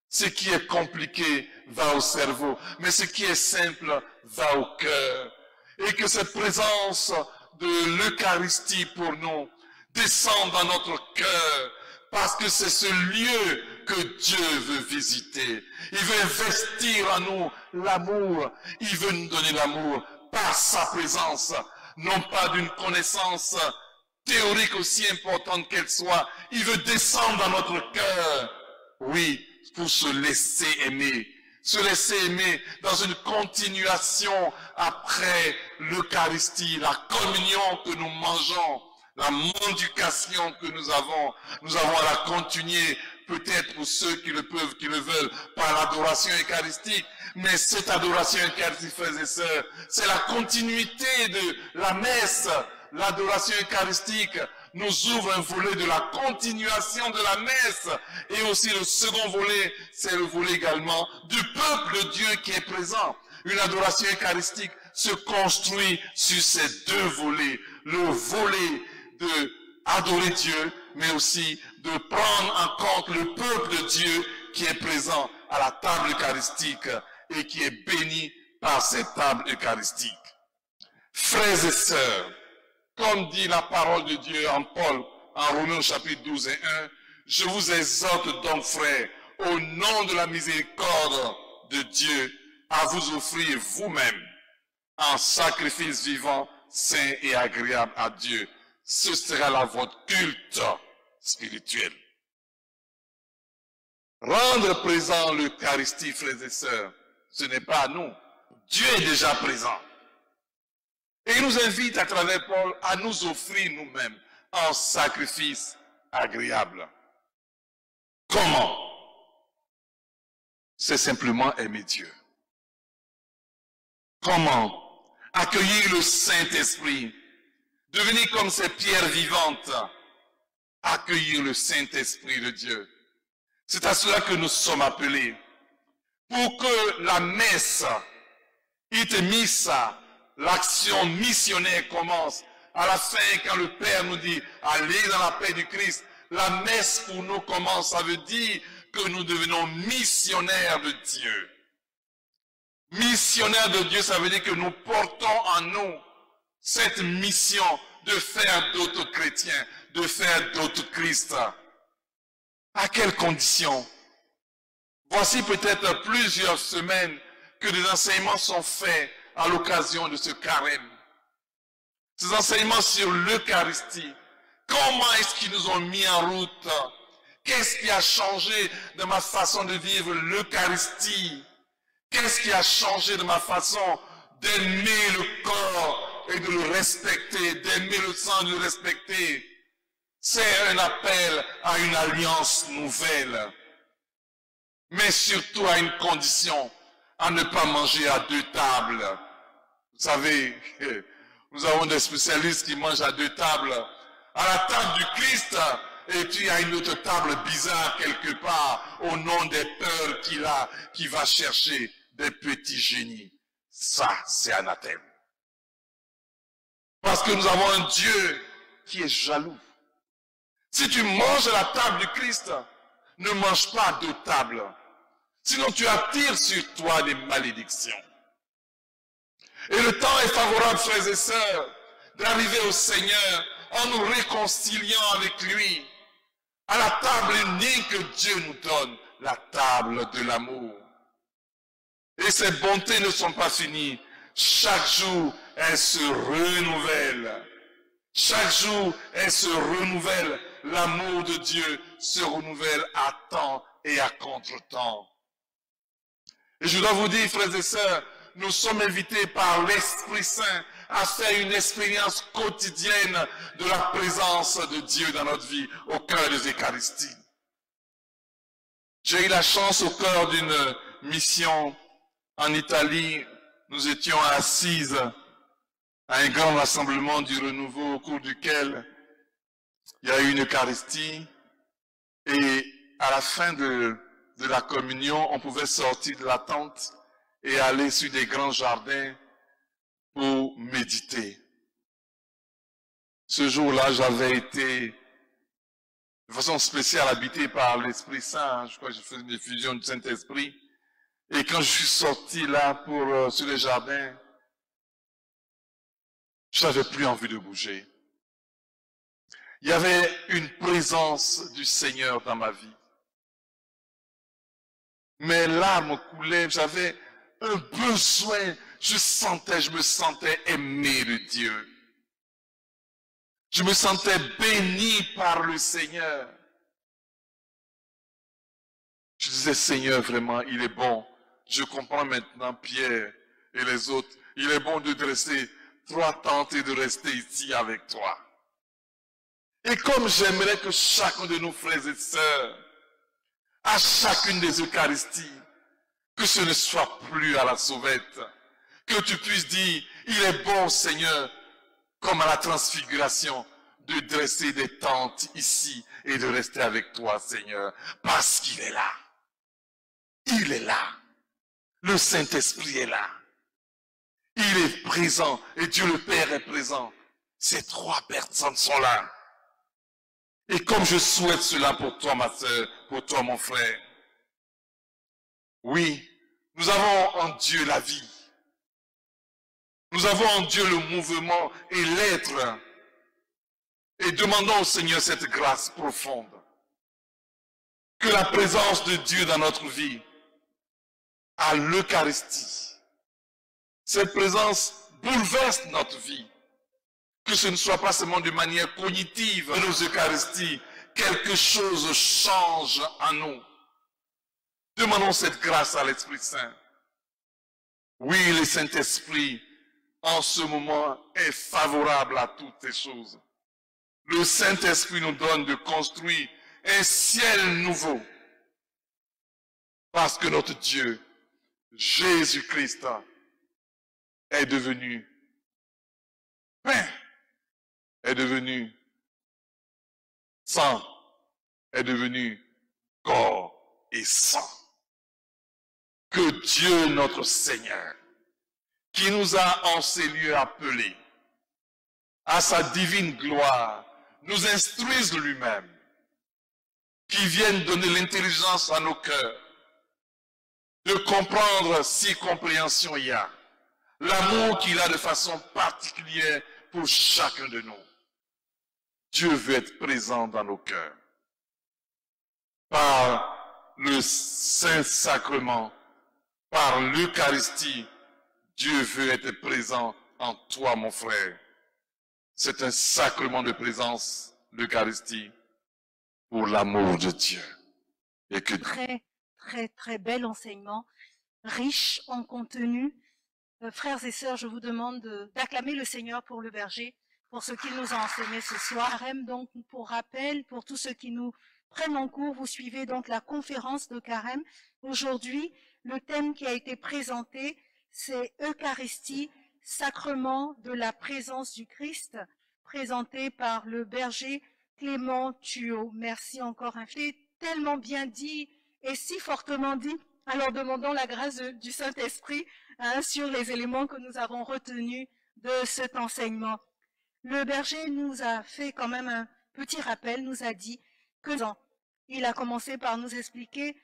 Ce qui est compliqué va au cerveau, mais ce qui est simple va au cœur. Et que cette présence de l'Eucharistie pour nous descende dans notre cœur, parce que c'est ce lieu que Dieu veut visiter. Il veut investir en nous l'amour. Il veut nous donner l'amour par sa présence, non pas d'une connaissance théorique aussi importante qu'elle soit. Il veut descendre dans notre cœur. Oui, pour se laisser aimer. Se laisser aimer dans une continuation après l'Eucharistie, la communion que nous mangeons, la mendication que nous avons à la continuer, peut-être pour ceux qui le peuvent, qui le veulent, par l'adoration eucharistique. Mais cette adoration eucharistique, frères et sœurs, c'est la continuité de la messe. L'adoration eucharistique nous ouvre un volet de la continuation de la messe. Et aussi le second volet, c'est le volet également du peuple de Dieu qui est présent. Une adoration eucharistique se construit sur ces deux volets. Le volet de adorer Dieu, mais aussi de prendre en compte le peuple de Dieu qui est présent à la table eucharistique et qui est béni par cette table eucharistique. Frères et sœurs, comme dit la parole de Dieu en Paul, en Romains chapitre 12 et 1, je vous exhorte donc, frères, au nom de la miséricorde de Dieu, à vous offrir vous-même en sacrifice vivant, saint et agréable à Dieu. Ce sera là votre culte spirituel. Rendre présent l'Eucharistie, frères et sœurs, ce n'est pas à nous. Dieu est déjà présent. Et il nous invite à travers Paul à nous offrir nous-mêmes en sacrifice agréable. Comment? C'est simplement aimer Dieu. Comment? Accueillir le Saint-Esprit. Devenir comme ces pierres vivantes. Accueillir le Saint-Esprit de Dieu. C'est à cela que nous sommes appelés. Pour que la messe, it missa, l'action missionnaire commence. À la fin, quand le Père nous dit, allez dans la paix du Christ, la messe pour nous commence. Ça veut dire que nous devenons missionnaires de Dieu. Missionnaires de Dieu, ça veut dire que nous portons en nous cette mission de faire d'autres chrétiens, de faire d'autres Christ. À quelles conditions? Voici peut-être plusieurs semaines que des enseignements sont faits à l'occasion de ce carême. Ces enseignements sur l'Eucharistie. Comment est-ce qu'ils nous ont mis en route? Qu'est-ce qui a changé de ma façon de vivre l'Eucharistie? Qu'est-ce qui a changé de ma façon d'aimer le corps et de le respecter, d'aimer le sang et de le respecter? C'est un appel à une alliance nouvelle. Mais surtout à une condition, à ne pas manger à deux tables. Vous savez, nous avons des spécialistes qui mangent à deux tables. À la table du Christ, et puis à une autre table bizarre quelque part, au nom des peurs qu'il a, qui va chercher des petits génies. Ça, c'est anathème. Parce que nous avons un Dieu qui est jaloux. Si tu manges à la table du Christ, ne mange pas à deux tables. Sinon tu attires sur toi des malédictions. Et le temps est favorable, frères et sœurs, d'arriver au Seigneur en nous réconciliant avec lui. À la table unie que Dieu nous donne, la table de l'amour. Et ces bontés ne sont pas finies. Chaque jour, elles se renouvellent. Chaque jour, elles se renouvellent. L'amour de Dieu se renouvelle à temps et à contre-temps. Et je dois vous dire, frères et sœurs, nous sommes invités par l'Esprit Saint à faire une expérience quotidienne de la présence de Dieu dans notre vie au cœur des Eucharisties. J'ai eu la chance au cœur d'une mission en Italie. Nous étions assises à un grand rassemblement du renouveau au cours duquel il y a eu une Eucharistie et à la fin de la communion, on pouvait sortir de la tente et aller sur des grands jardins pour méditer. Ce jour-là, j'avais été de façon spéciale habité par l'Esprit Saint. Je crois que j'ai fait une effusion du Saint-Esprit. Et quand je suis sorti là sur les jardins, je n'avais plus envie de bouger. Il y avait une présence du Seigneur dans ma vie. Mes larmes coulaient, j'avais un besoin, je me sentais aimé de Dieu. Je me sentais béni par le Seigneur. Je disais, Seigneur, vraiment, il est bon. Je comprends maintenant Pierre et les autres. Il est bon de dresser 3 tentes et de rester ici avec toi. Et comme j'aimerais que chacun de nos frères et sœurs, à chacune des Eucharisties, que ce ne soit plus à la sauvette, que tu puisses dire, il est bon, Seigneur, comme à la transfiguration, de dresser des tentes ici et de rester avec toi, Seigneur, parce qu'il est là. Il est là. Le Saint-Esprit est là. Il est présent et Dieu le Père est présent. Ces 3 personnes sont là. Et comme je souhaite cela pour toi, ma sœur, pour toi, mon frère. Oui, nous avons en Dieu la vie. Nous avons en Dieu le mouvement et l'être. Et demandons au Seigneur cette grâce profonde. Que la présence de Dieu dans notre vie, à l'Eucharistie, cette présence bouleverse notre vie. Que ce ne soit pas seulement de manière cognitive de nos Eucharisties, quelque chose change en nous. Demandons cette grâce à l'Esprit Saint. Oui, le Saint-Esprit, en ce moment, est favorable à toutes ces choses. Le Saint-Esprit nous donne de construire un ciel nouveau. Parce que notre Dieu, Jésus-Christ, est devenu pain, est devenu sang, est devenu corps et sang. Que Dieu notre Seigneur, qui nous a en ces lieux appelés à sa divine gloire, nous instruise lui-même, qui vienne donner l'intelligence à nos cœurs, de comprendre si compréhension il y a, l'amour qu'il a de façon particulière pour chacun de nous. Dieu veut être présent dans nos cœurs. Par le Saint-Sacrement, par l'Eucharistie, Dieu veut être présent en toi, mon frère. C'est un sacrement de présence, l'Eucharistie, pour l'amour de Dieu. Et que très bel enseignement, riche en contenu. Frères et sœurs, je vous demande d'acclamer le Seigneur pour le berger, pour ce qu'il nous a enseigné ce soir. Carême, donc, pour rappel, pour tous ceux qui nous prennent en cours, vous suivez donc la conférence de Carême. Aujourd'hui, le thème qui a été présenté, c'est Eucharistie, sacrement de la présence du Christ, présenté par le berger Clément Thuot. Merci encore infiniment. Tellement bien dit et si fortement dit. Alors demandons la grâce du Saint-Esprit sur les éléments que nous avons retenus de cet enseignement. Le berger nous a fait quand même un petit rappel, nous a dit que il a commencé par nous expliquer,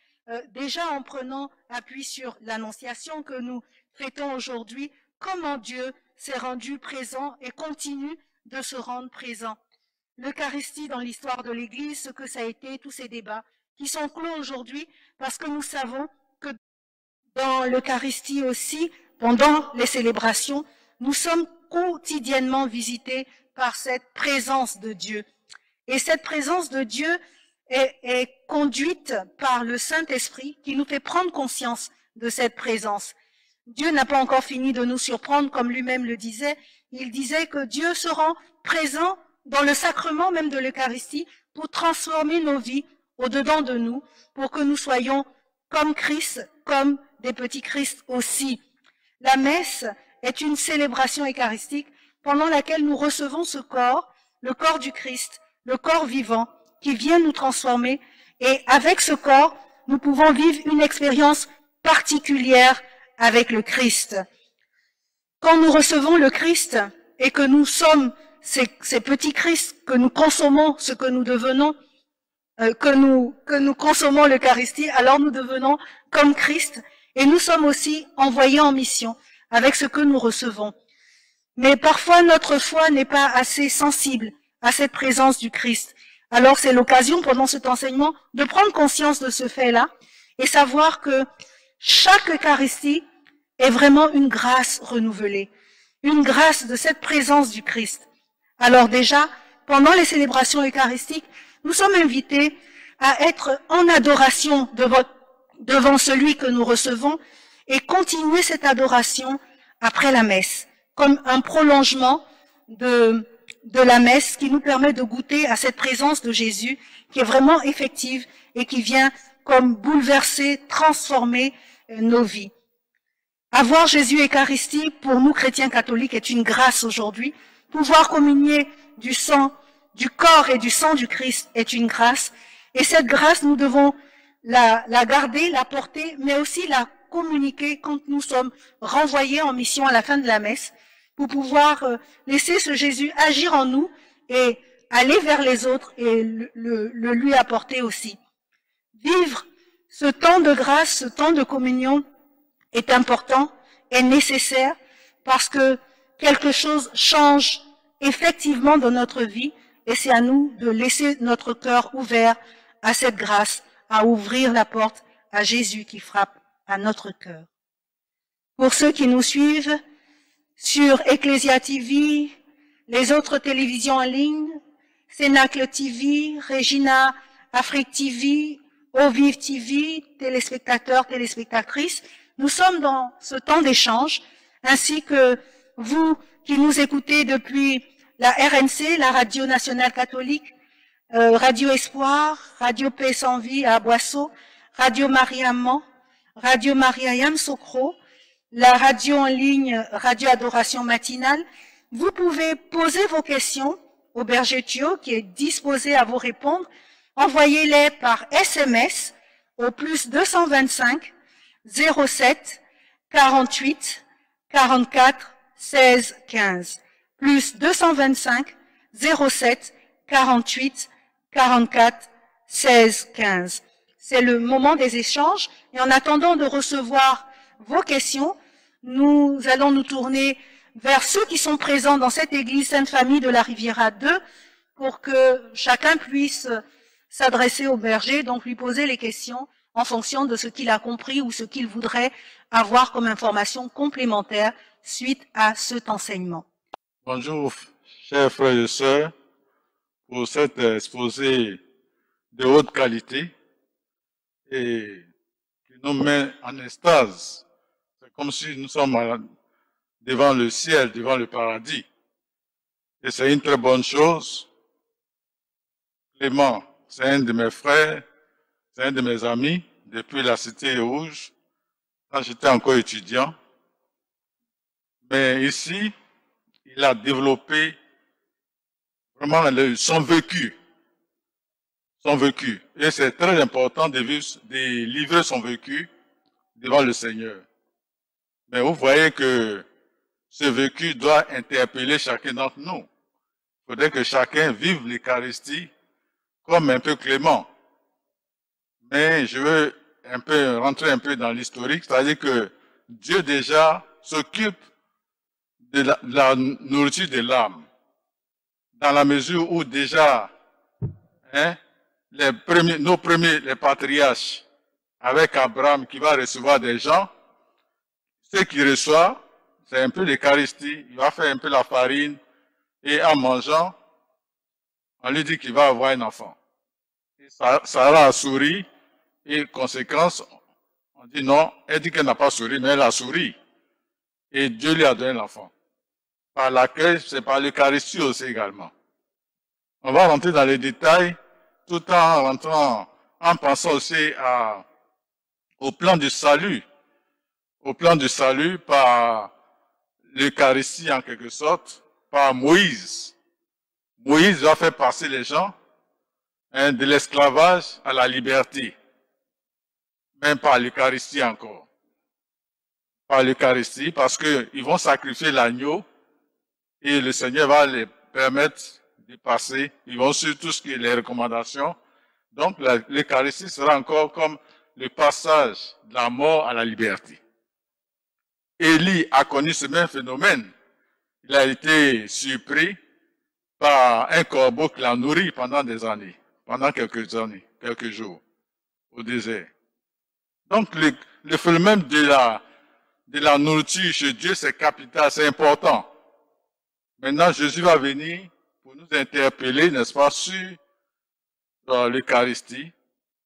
déjà en prenant appui sur l'Annonciation que nous fêtons aujourd'hui, comment Dieu s'est rendu présent et continue de se rendre présent. L'Eucharistie dans l'histoire de l'Église, ce que ça a été, tous ces débats qui sont clos aujourd'hui, parce que nous savons que dans l'Eucharistie aussi, pendant les célébrations, nous sommes quotidiennement visités par cette présence de Dieu. Et cette présence de Dieu est conduite par le Saint-Esprit qui nous fait prendre conscience de cette présence. Dieu n'a pas encore fini de nous surprendre, comme lui-même le disait. Il disait que Dieu se rend présent dans le sacrement même de l'Eucharistie pour transformer nos vies au-dedans de nous, pour que nous soyons comme Christ, comme des petits Christ aussi. La messe est une célébration eucharistique pendant laquelle nous recevons ce corps, le corps du Christ, le corps vivant, qui vient nous transformer. Et avec ce corps, nous pouvons vivre une expérience particulière avec le Christ. Quand nous recevons le Christ et que nous sommes ces petits Christ, que nous consommons ce que nous devenons, que nous consommons l'Eucharistie, alors nous devenons comme Christ et nous sommes aussi envoyés en mission avec ce que nous recevons. Mais parfois notre foi n'est pas assez sensible à cette présence du Christ. Alors c'est l'occasion pendant cet enseignement de prendre conscience de ce fait-là et savoir que chaque Eucharistie est vraiment une grâce renouvelée, une grâce de cette présence du Christ. Alors déjà, pendant les célébrations eucharistiques, nous sommes invités à être en adoration devant celui que nous recevons et continuer cette adoration après la messe, comme un prolongement de la messe qui nous permet de goûter à cette présence de Jésus qui est vraiment effective et qui vient comme bouleverser, transformer nos vies. Avoir Jésus Eucharistie, pour nous chrétiens catholiques, est une grâce aujourd'hui. Pouvoir communier du corps et du sang du Christ est une grâce. Et cette grâce, nous devons la garder, la porter, mais aussi la communiquer quand nous sommes renvoyés en mission à la fin de la messe, pour pouvoir laisser ce Jésus agir en nous et aller vers les autres et le lui apporter aussi. Vivre ce temps de grâce, ce temps de communion est important, est nécessaire, parce que quelque chose change effectivement dans notre vie et c'est à nous de laisser notre cœur ouvert à cette grâce, à ouvrir la porte à Jésus qui frappe à notre cœur. Pour ceux qui nous suivent sur Ecclesia TV, les autres télévisions en ligne, Cénacle TV, Regina Afrique TV, Ovive TV, téléspectateurs, téléspectatrices, nous sommes dans ce temps d'échange, ainsi que vous qui nous écoutez depuis la RNC, la Radio Nationale Catholique, Radio Espoir, Radio Paix sans Vie à Boisseau, Radio Maria Mans, Radio Maria Yamoussoukro, la radio en ligne Radio Adoration Matinale. Vous pouvez poser vos questions au berger Thuot qui est disposé à vous répondre. Envoyez-les par SMS au plus 225 07 48 44 16 15. Plus 225 07 48 44 16 15. C'est le moment des échanges et en attendant de recevoir vos questions, nous allons nous tourner vers ceux qui sont présents dans cette église Sainte-Famille de la Riviera 2 pour que chacun puisse s'adresser au berger, donc lui poser les questions en fonction de ce qu'il a compris ou ce qu'il voudrait avoir comme information complémentaire suite à cet enseignement. Bonjour, chers frères et sœurs, pour cet exposé de haute qualité et qui nous met en extase. C'est comme si nous sommes devant le ciel, devant le paradis. Et c'est une très bonne chose. Clément, c'est un de mes frères, c'est un de mes amis depuis la Cité Rouge, quand j'étais encore étudiant. Mais ici, il a développé vraiment son vécu. Son vécu. Et c'est très important de livrer son vécu devant le Seigneur. Mais vous voyez que ce vécu doit interpeller chacun d'entre nous. Il faudrait que chacun vive l'Eucharistie comme un peu Clément. Mais je veux rentrer un peu dans l'historique, c'est-à-dire que Dieu déjà s'occupe de la nourriture de l'âme. Dans la mesure où déjà, les patriarches, avec Abraham qui va recevoir des gens, ce qu'il reçoit, c'est un peu l'Eucharistie, il va faire un peu la farine, et en mangeant, on lui dit qu'il va avoir un enfant. Et Sarah a souri, et conséquence, on dit non, elle dit qu'elle n'a pas souri, mais elle a souri. Et Dieu lui a donné l'enfant. Par laquelle, c'est par l'Eucharistie aussi également. On va rentrer dans les détails, tout en pensant aussi au plan du salut. Au plan du salut par l'Eucharistie en quelque sorte, par Moïse. Moïse va faire passer les gens de l'esclavage à la liberté. Même par l'Eucharistie encore. Par l'Eucharistie, parce qu'ils vont sacrifier l'agneau et le Seigneur va les permettre de passer. Ils vont suivre tout ce qui est les recommandations. Donc l'Eucharistie sera encore comme le passage de la mort à la liberté. Élie a connu ce même phénomène. Il a été surpris par un corbeau qui l'a nourri pendant des années, pendant quelques jours, au désert. Donc le phénomène de la nourriture chez Dieu, c'est capital, c'est important. Maintenant, Jésus va venir pour nous interpeller, n'est-ce pas, sur l'Eucharistie.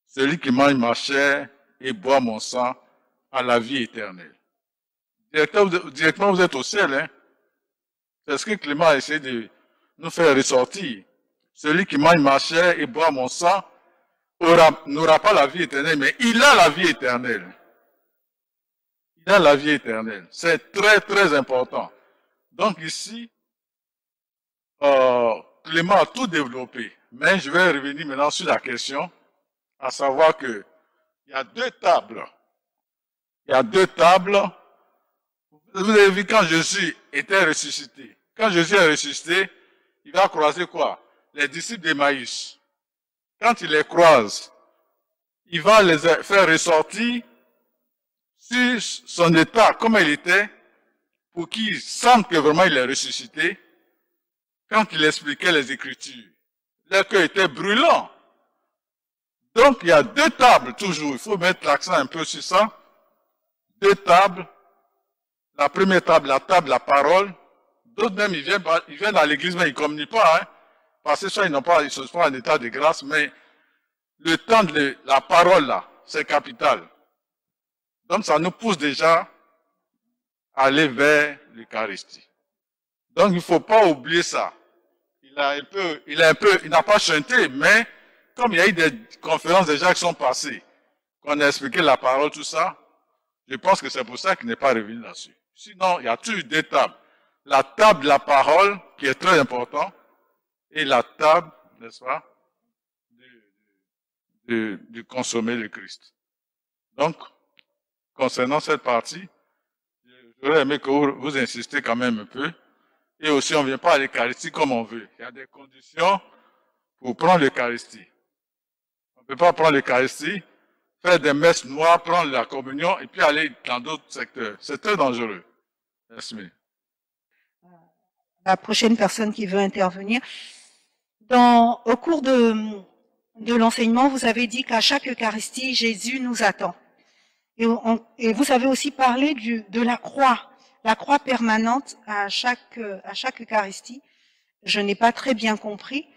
Celui qui mange ma chair et boit mon sang a la vie éternelle. Directement, vous êtes au ciel, hein. C'est ce que Clément a essayé de nous faire ressortir. Celui qui mange ma chair et boit mon sang n'aura pas la vie éternelle, mais il a la vie éternelle. Il a la vie éternelle. C'est très, très important. Donc ici, Clément a tout développé. Mais je vais revenir maintenant sur la question, à savoir que il y a deux tables. Il y a deux tables. Vous avez vu quand Jésus était ressuscité. Quand Jésus est ressuscité, il va croiser quoi? Les disciples d'Emmaüs. Quand il les croise, il va les faire ressortir sur son état, comment il était, pour qu'ils sentent que vraiment il est ressuscité. Quand il expliquait les Écritures, leur cœur était brûlant. Donc il y a deux tables toujours, il faut mettre l'accent un peu sur ça. Deux tables. La première table, la table, la parole. D'autres même, ils viennent à l'église, mais ils ne communient pas, hein. Parce que soit ils se font en état de grâce, mais le temps de la parole, là, c'est capital. Donc, ça nous pousse déjà à aller vers l'Eucharistie. Donc, il ne faut pas oublier ça. Il n'a pas chanté, mais comme il y a eu des conférences déjà qui sont passées, qu'on a expliqué la parole, tout ça, je pense que c'est pour ça qu'il n'est pas revenu là-dessus. Sinon, il y a toujours deux tables. La table de la parole, qui est très importante, et la table, n'est-ce pas, du consommer le Christ. Donc, concernant cette partie, j'aurais aimé que vous insistez quand même un peu. Et aussi, on ne vient pas à l'Eucharistie comme on veut. Il y a des conditions pour prendre l'Eucharistie. On ne peut pas prendre l'Eucharistie, faire des messes noires, prendre la communion et puis aller dans d'autres secteurs. C'est très dangereux. Merci. la prochaine personne qui veut intervenir. Au cours de l'enseignement, vous avez dit qu'à chaque Eucharistie, Jésus nous attend. Et vous avez aussi parlé de la croix permanente à chaque Eucharistie. Je n'ai pas très bien compris.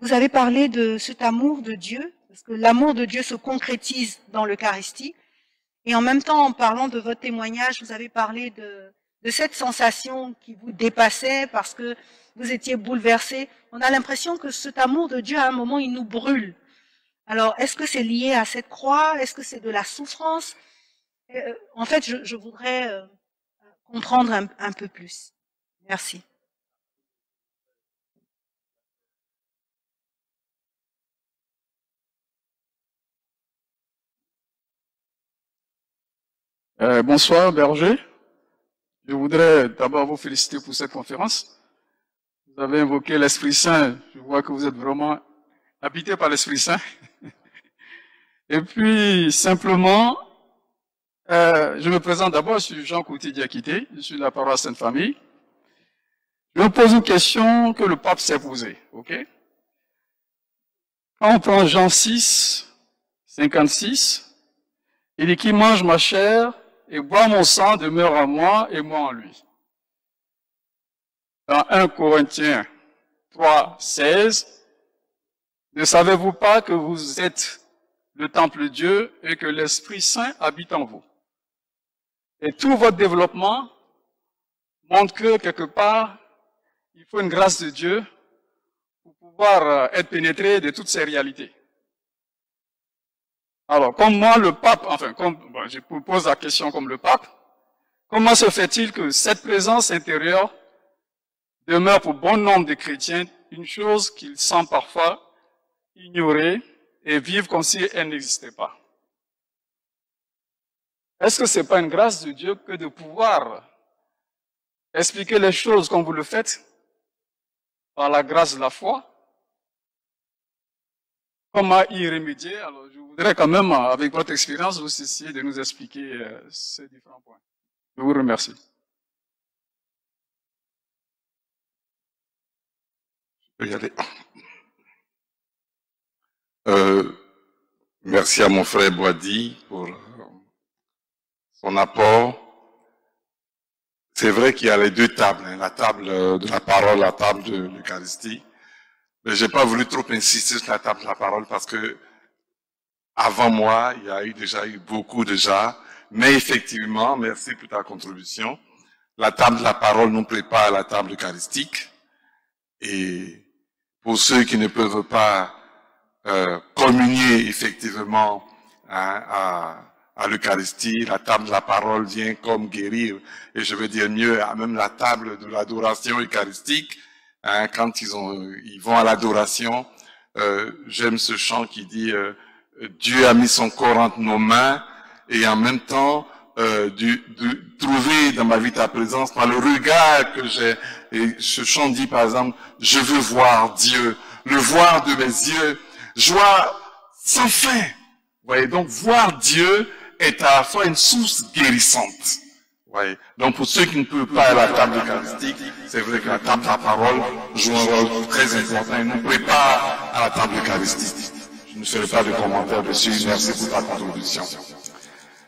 Vous avez parlé de cet amour de Dieu, parce que l'amour de Dieu se concrétise dans l'Eucharistie. Et en même temps, en parlant de votre témoignage, vous avez parlé de cette sensation qui vous dépassait parce que vous étiez bouleversé. On a l'impression que cet amour de Dieu, à un moment, il nous brûle. Alors, est-ce que c'est lié à cette croix? Est-ce que c'est de la souffrance? En fait, je voudrais comprendre un peu plus. Merci. Bonsoir, Berger. Je voudrais d'abord vous féliciter pour cette conférence. Vous avez invoqué l'Esprit Saint. Je vois que vous êtes vraiment habité par l'Esprit Saint. Et puis, simplement, je me présente d'abord, je suis Jean Couty Diakité, je suis de la paroisse Sainte-Famille. Je me pose une question que le pape s'est posée, ok? Quand on prend Jean 6, 56, il dit « Qui mange ma chair et boit mon sang demeure en moi et moi en lui ». Dans 1 Corinthiens 3, 16, ne savez-vous pas que vous êtes le temple de Dieu et que l'Esprit Saint habite en vous? Et tout votre développement montre que, quelque part, il faut une grâce de Dieu pour pouvoir être pénétré de toutes ces réalités. Alors, comme moi, le pape, je vous pose la question comme le pape, comment se fait-il que cette présence intérieure demeure pour bon nombre de chrétiens une chose qu'ils semblent parfois ignorer et vivre comme si elle n'existait pas? Est-ce que c'est pas une grâce de Dieu que de pouvoir expliquer les choses comme vous le faites par la grâce de la foi? Comment y remédier? Alors, je voudrais quand même, avec votre expérience, vous essayer de nous expliquer ces différents points. Je vous remercie. Je peux y aller. Merci à mon frère Boadi pour son apport. C'est vrai qu'il y a les deux tables, la table de la parole, la table de l'Eucharistie. Mais j'ai pas voulu trop insister sur la table de la parole parce que avant moi, il y a déjà eu beaucoup déjà. Mais effectivement, merci pour ta contribution. La table de la parole nous prépare à la table eucharistique. Et pour ceux qui ne peuvent pas communier effectivement à l'Eucharistie, la table de la parole vient comme guérir, et je veux dire mieux, même la table de l'adoration eucharistique, quand ils vont à l'adoration, j'aime ce chant qui dit Dieu a mis son corps entre nos mains, et en même temps de trouver dans ma vie ta présence par le regard que j'ai. Et ce chant dit par exemple, je veux voir Dieu, le voir de mes yeux, joie sans fin. Vous voyez, donc voir Dieu est à la fois une source guérissante. Vous voyez, donc pour ceux qui ne peuvent pas à la table eucharistique, c'est vrai que la table de la parole joue un rôle très important et nous prépare à la table eucharistique. Je ne ferai pas de commentaires dessus. Merci pour ta contribution.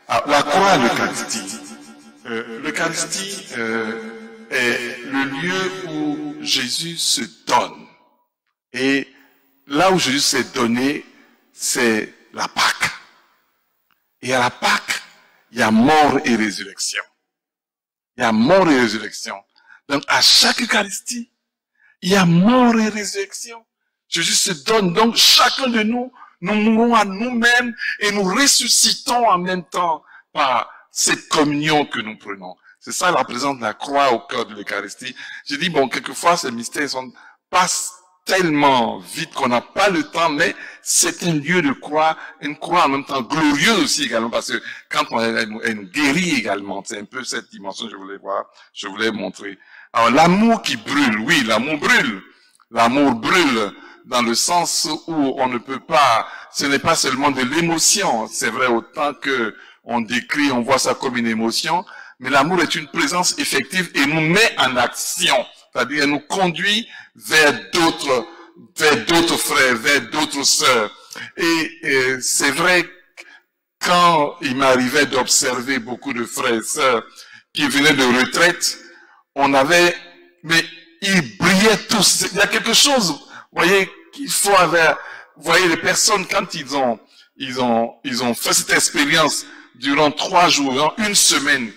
Alors, la croix à l'Eucharistie. L'Eucharistie est le lieu où Jésus se donne. Et là où Jésus s'est donné, c'est la Pâque. Et à la Pâque, il y a mort et résurrection. Il y a mort et résurrection. Donc, à chaque Eucharistie, il y a mort et résurrection. Jésus se donne. Donc, chacun de nous, nous mourons à nous-mêmes et nous ressuscitons en même temps par cette communion que nous prenons. C'est ça la présence de la croix au cœur de l'Eucharistie. J'ai dit, bon, quelquefois, ces mystères passent tellement vite qu'on n'a pas le temps, mais c'est un lieu de croix, une croix en même temps glorieuse aussi également, parce que quand elle nous guérit également, c'est un peu cette dimension que je voulais montrer. Alors, l'amour qui brûle, oui, l'amour brûle. L'amour brûle dans le sens où on ne peut pas, ce n'est pas seulement de l'émotion, c'est vrai autant que on décrit, on voit ça comme une émotion, Mais l'amour est une présence effective et nous met en action. C'est-à-dire, elle nous conduit vers d'autres frères, vers d'autres sœurs. Et c'est vrai, quand il m'arrivait d'observer beaucoup de frères et sœurs qui venaient de retraite, mais ils brillaient tous. Il y a quelque chose, vous voyez, qu'il faut avoir, vous voyez, les personnes, quand ils ont fait cette expérience durant 3 jours, une semaine,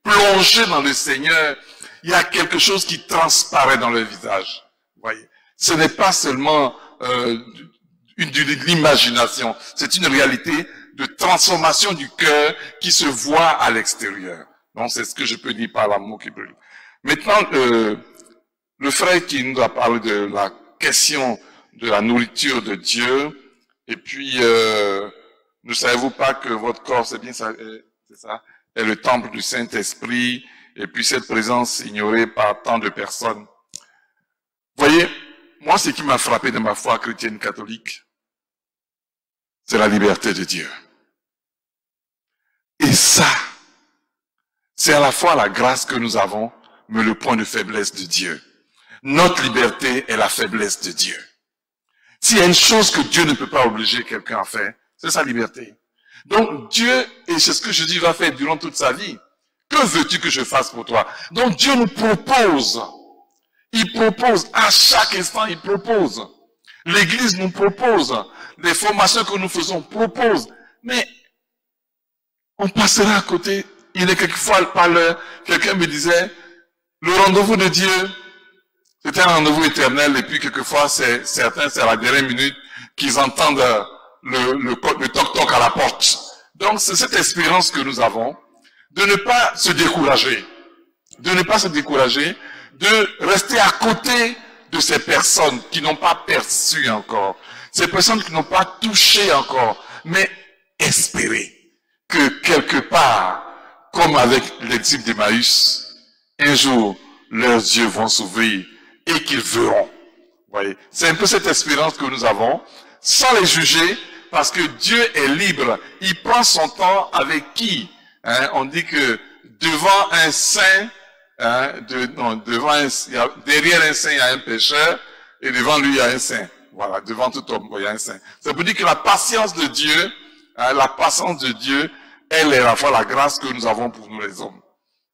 plongés dans le Seigneur, il y a quelque chose qui transparaît dans leur visage. Vous voyez, ce n'est pas seulement de l'imagination, c'est une réalité de transformation du cœur qui se voit à l'extérieur. Donc c'est ce que je peux dire par l'amour qui brûle. Maintenant, le frère qui nous a parlé de la question de la nourriture de Dieu, et puis ne savez-vous pas que votre corps, c'est bien ça, c'est ça, est le temple du Saint-Esprit, et puis cette présence ignorée par tant de personnes. Vous voyez, moi, ce qui m'a frappé de ma foi chrétienne catholique, c'est la liberté de Dieu. Et ça, c'est à la fois la grâce que nous avons, mais le point de faiblesse de Dieu. Notre liberté est la faiblesse de Dieu. S'il y a une chose que Dieu ne peut pas obliger quelqu'un à faire, c'est sa liberté. Donc Dieu, et c'est ce que je dis, va faire durant toute sa vie. Que veux-tu que je fasse pour toi? Donc Dieu nous propose. Il propose, à chaque instant, il propose. L'Église nous propose. Les formations que nous faisons proposent. Mais on passera à côté. Il est quelquefois par l'heure, quelqu'un me disait, le rendez-vous de Dieu, c'était un rendez-vous éternel, et puis quelquefois, certains, c'est à la dernière minute qu'ils entendent le toc-toc à la porte. Donc, c'est cette expérience que nous avons, de ne pas se décourager, de rester à côté de ces personnes qui n'ont pas perçu encore, ces personnes qui n'ont pas touché encore, mais espérer que quelque part, comme avec les disciples d'Emmaüs, un jour, leurs yeux vont s'ouvrir et qu'ils verront. Voyez, c'est un peu cette espérance que nous avons, sans les juger, parce que Dieu est libre. Il prend son temps avec qui? On dit que devant un saint, derrière un saint, il y a un pécheur, et devant lui, il y a un saint. Voilà, devant tout homme, il y a un saint. Ça veut dire que la patience de Dieu, elle est à la fois la grâce que nous avons pour nous les hommes.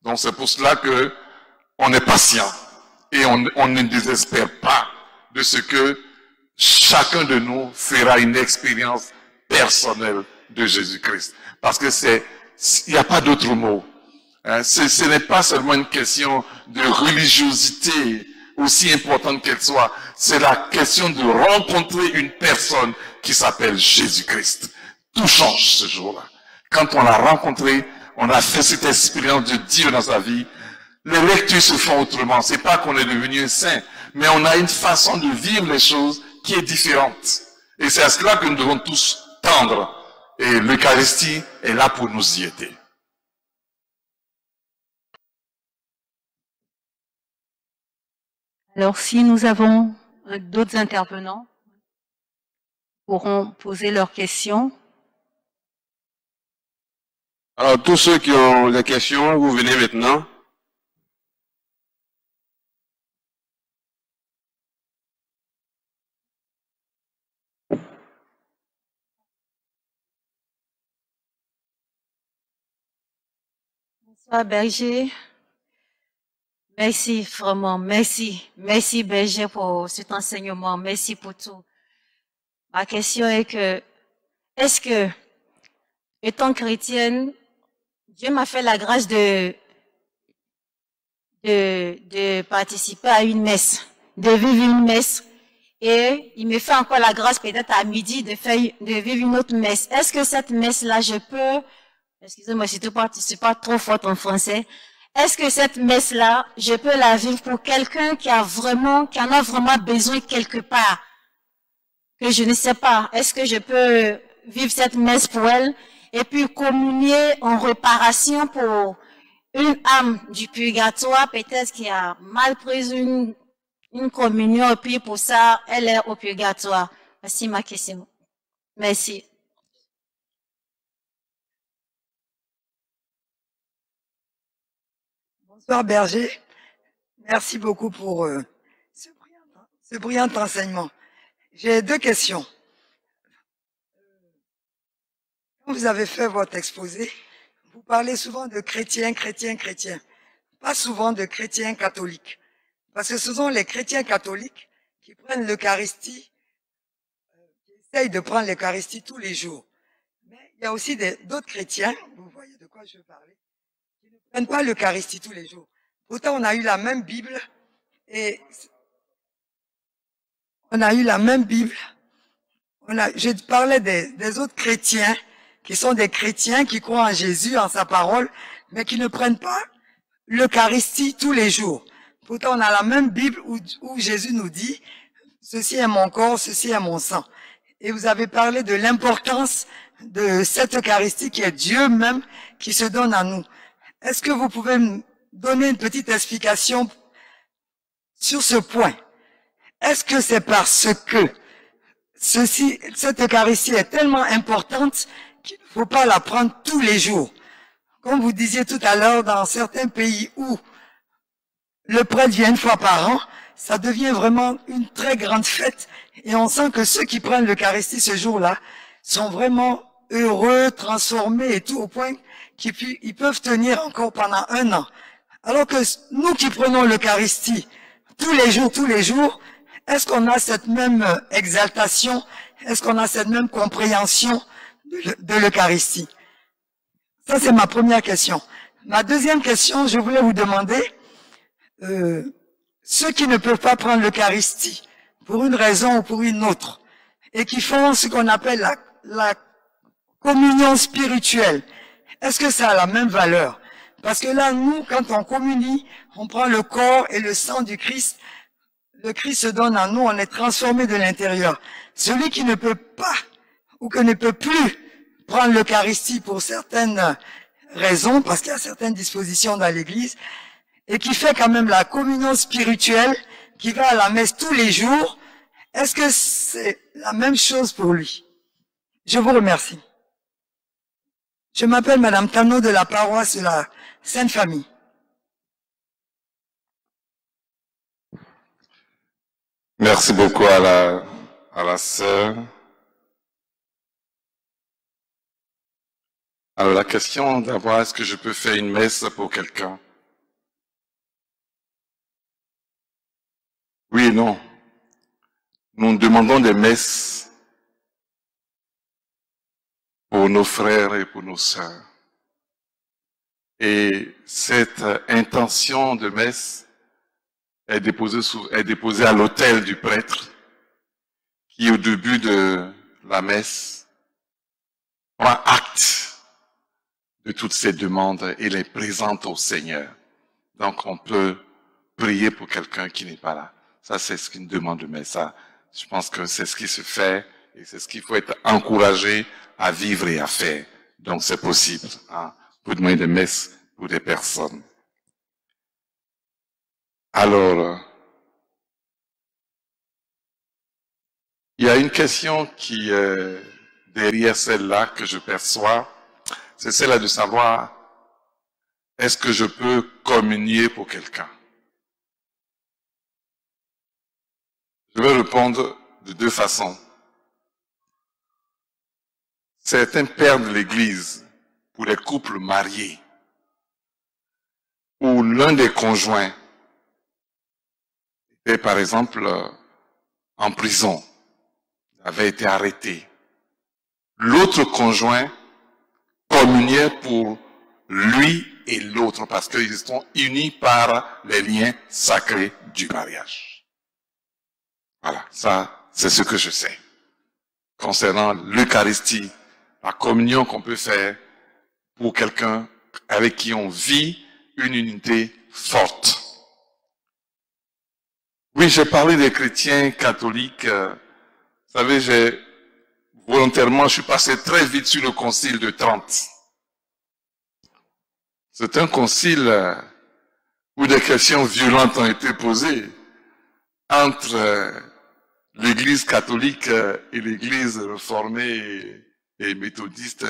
Donc c'est pour cela que on est patient et on ne désespère pas de ce que chacun de nous fera une expérience personnelle de Jésus-Christ. Parce que il n'y a pas d'autre mot. Ce n'est pas seulement une question de religiosité, aussi importante qu'elle soit. C'est la question de rencontrer une personne qui s'appelle Jésus-Christ. Tout change ce jour-là. Quand on l'a rencontré, on a fait cette expérience de Dieu dans sa vie, les lectures se font autrement. C'est pas qu'on est devenu un saint, mais on a une façon de vivre les choses qui est différente. Et c'est à cela que nous devons tous tendre. Et l'Eucharistie est là pour nous y aider. Alors, si nous avons d'autres intervenants, pourront poser leurs questions. Alors, tous ceux qui ont des questions, vous venez maintenant. Bonsoir, Berger. Merci, vraiment, merci. Merci, Berger, pour cet enseignement. Merci pour tout. Ma question est que, est-ce que, étant chrétienne, Dieu m'a fait la grâce de participer à une messe, de vivre une messe, et il me fait encore la grâce peut-être à midi de vivre une autre messe. Est-ce que cette messe-là, je peux, excusez-moi, je suis pas trop forte en français, est-ce que cette messe-là, je peux la vivre pour quelqu'un qui en a vraiment besoin quelque part, que je ne sais pas, est-ce que je peux vivre cette messe pour elle, et puis communier en réparation pour une âme du purgatoire, peut-être qui a mal pris une communion, et puis pour ça, elle est au purgatoire. Merci ma question. Merci. Bonsoir Berger. Merci beaucoup pour ce brillant enseignement. J'ai deux questions. Quand vous avez fait votre exposé, vous parlez souvent de chrétiens, chrétiens, chrétiens. Pas souvent de chrétiens catholiques. Parce que ce sont les chrétiens catholiques qui prennent l'Eucharistie, qui essayent de prendre l'Eucharistie tous les jours. Mais il y a aussi d'autres chrétiens, vous voyez de quoi je veux parler, qui ne prennent pas l'Eucharistie tous les jours. Pourtant, on a eu la même Bible et je parlais des autres chrétiens qui sont des chrétiens qui croient en Jésus, en sa parole, mais qui ne prennent pas l'Eucharistie tous les jours. Pourtant, on a la même Bible où Jésus nous dit, ceci est mon corps, ceci est mon sang. Et vous avez parlé de l'importance de cette Eucharistie qui est Dieu même qui se donne à nous. Est-ce que vous pouvez me donner une petite explication sur ce point? Est-ce que c'est parce que cette Eucharistie est tellement importante qu'il ne faut pas la prendre tous les jours? Comme vous disiez tout à l'heure, dans certains pays où le prêtre vient une fois par an, ça devient vraiment une très grande fête. Et on sent que ceux qui prennent l'Eucharistie ce jour-là sont vraiment heureux, transformés et tout, au point qu'ils peuvent tenir encore pendant 1 an. Alors que nous qui prenons l'Eucharistie tous les jours, est-ce qu'on a cette même exaltation? Est-ce qu'on a cette même compréhension de l'Eucharistie? Ça, c'est ma première question. Ma deuxième question, je voulais vous demander, ceux qui ne peuvent pas prendre l'Eucharistie, pour une raison ou pour une autre, et qui font ce qu'on appelle la communion spirituelle, est-ce que ça a la même valeur? Parce que là, nous, quand on communie, on prend le corps et le sang du Christ, le Christ se donne à nous, on est transformé de l'intérieur. Celui qui ne peut pas ou qui ne peut plus prendre l'Eucharistie pour certaines raisons, parce qu'il y a certaines dispositions dans l'Église, et qui fait quand même la communion spirituelle, qui va à la messe tous les jours, est-ce que c'est la même chose pour lui? Je vous remercie. Je m'appelle Madame Tano de la paroisse de la Sainte Famille. Merci beaucoup à la sœur. Alors la question d'abord, est-ce que je peux faire une messe pour quelqu'un? Oui et non. Nous demandons des messes pour nos frères et pour nos sœurs. Et cette intention de messe est déposée à l'autel du prêtre qui, au début de la messe, prend acte de toutes ces demandes et les présente au Seigneur. Donc, on peut prier pour quelqu'un qui n'est pas là. Ça, c'est ce qu'une demande de messe. Ça, je pense que c'est ce qui se fait et c'est ce qu'il faut être encouragé à vivre et à faire. Donc, c'est possible, hein, pour demander des messes pour des personnes. Alors, il y a une question qui est derrière celle-là que je perçois. C'est celle-là de savoir, est-ce que je peux communier pour quelqu'un? Je vais répondre de deux façons. Certains pères de l'Église, pour les couples mariés, où l'un des conjoints était par exemple en prison, avait été arrêté. L'autre conjoint communiait pour lui et l'autre parce qu'ils sont unis par les liens sacrés du mariage. Voilà, ça c'est ce que je sais. Concernant l'Eucharistie, la communion qu'on peut faire pour quelqu'un avec qui on vit une unité forte. Oui, j'ai parlé des chrétiens catholiques. Vous savez, volontairement, je suis passé très vite sur le concile de Trente. C'est un concile où des questions violentes ont été posées entre l'Église catholique et l'Église réformée et méthodiste.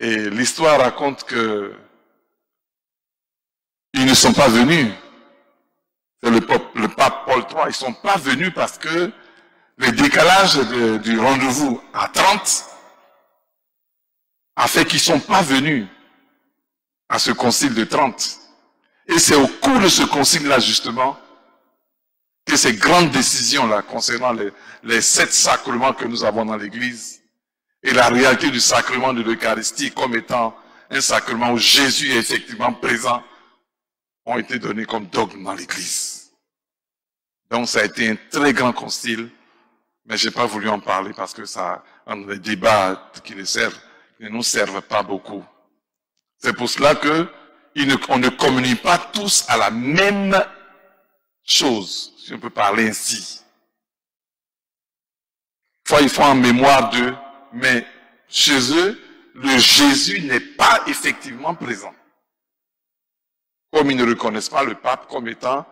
Et l'histoire raconte que Ils ne sont pas venus. C'est le pape Paul III. Ils ne sont pas venus parce que le décalage du rendez-vous à 30 a fait qu'ils ne sont pas venus à ce concile de 30. Et c'est au cours de ce concile-là, justement, que ces grandes décisions-là concernant les 7 sacrements que nous avons dans l'Église et la réalité du sacrement de l'Eucharistie comme étant un sacrement où Jésus est effectivement présent ont été donnés comme dogme dans l'Église. Donc ça a été un très grand concile, mais je n'ai pas voulu en parler parce que ça a des débats qui ne nous servent pas beaucoup. C'est pour cela que on ne communique pas tous à la même chose, si on peut parler ainsi. Ils font en mémoire d'eux, mais chez eux, le Jésus n'est pas effectivement présent. Comme ils ne reconnaissent pas le pape comme étant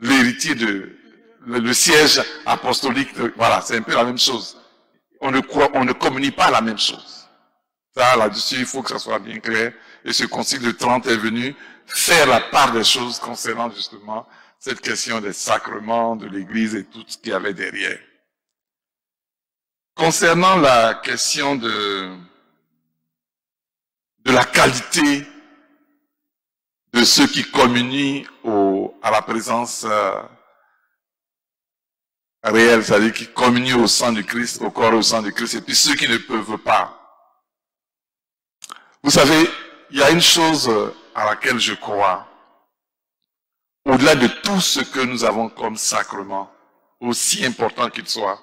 l'héritier le siège apostolique. Voilà, c'est un peu la même chose. On ne communique pas la même chose. Ça, là-dessus, il faut que ça soit bien clair. Et ce concile de 30 est venu faire la part des choses concernant justement cette question des sacrements, de l'Église et tout ce qu'il y avait derrière. Concernant la question de la qualité de ceux qui communient à la présence réelle, c'est-à-dire qui communient au sang du Christ, au corps et au sang du Christ, et puis ceux qui ne peuvent pas. Vous savez, il y a une chose à laquelle je crois, au-delà de tout ce que nous avons comme sacrement, aussi important qu'il soit.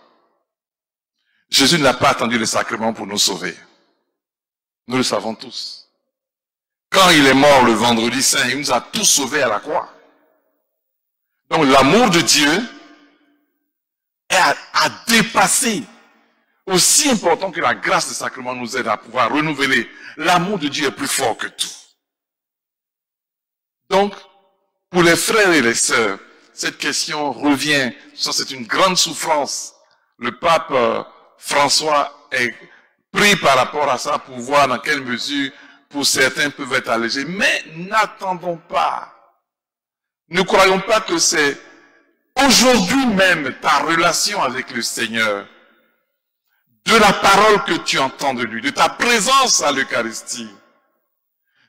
Jésus n'a pas attendu le sacrement pour nous sauver. Nous le savons tous. Quand il est mort le vendredi saint, il nous a tous sauvés à la croix. Donc l'amour de Dieu a dépassé, aussi important que la grâce du sacrement nous aide à pouvoir renouveler. L'amour de Dieu est plus fort que tout. Donc, pour les frères et les sœurs, cette question revient. Ça, c'est une grande souffrance. Le pape François est pris par rapport à ça pour voir dans quelle mesure, pour certains, peuvent être allégés. Mais n'attendons pas. Ne croyons pas que c'est aujourd'hui même ta relation avec le Seigneur, de la parole que tu entends de lui, de ta présence à l'Eucharistie,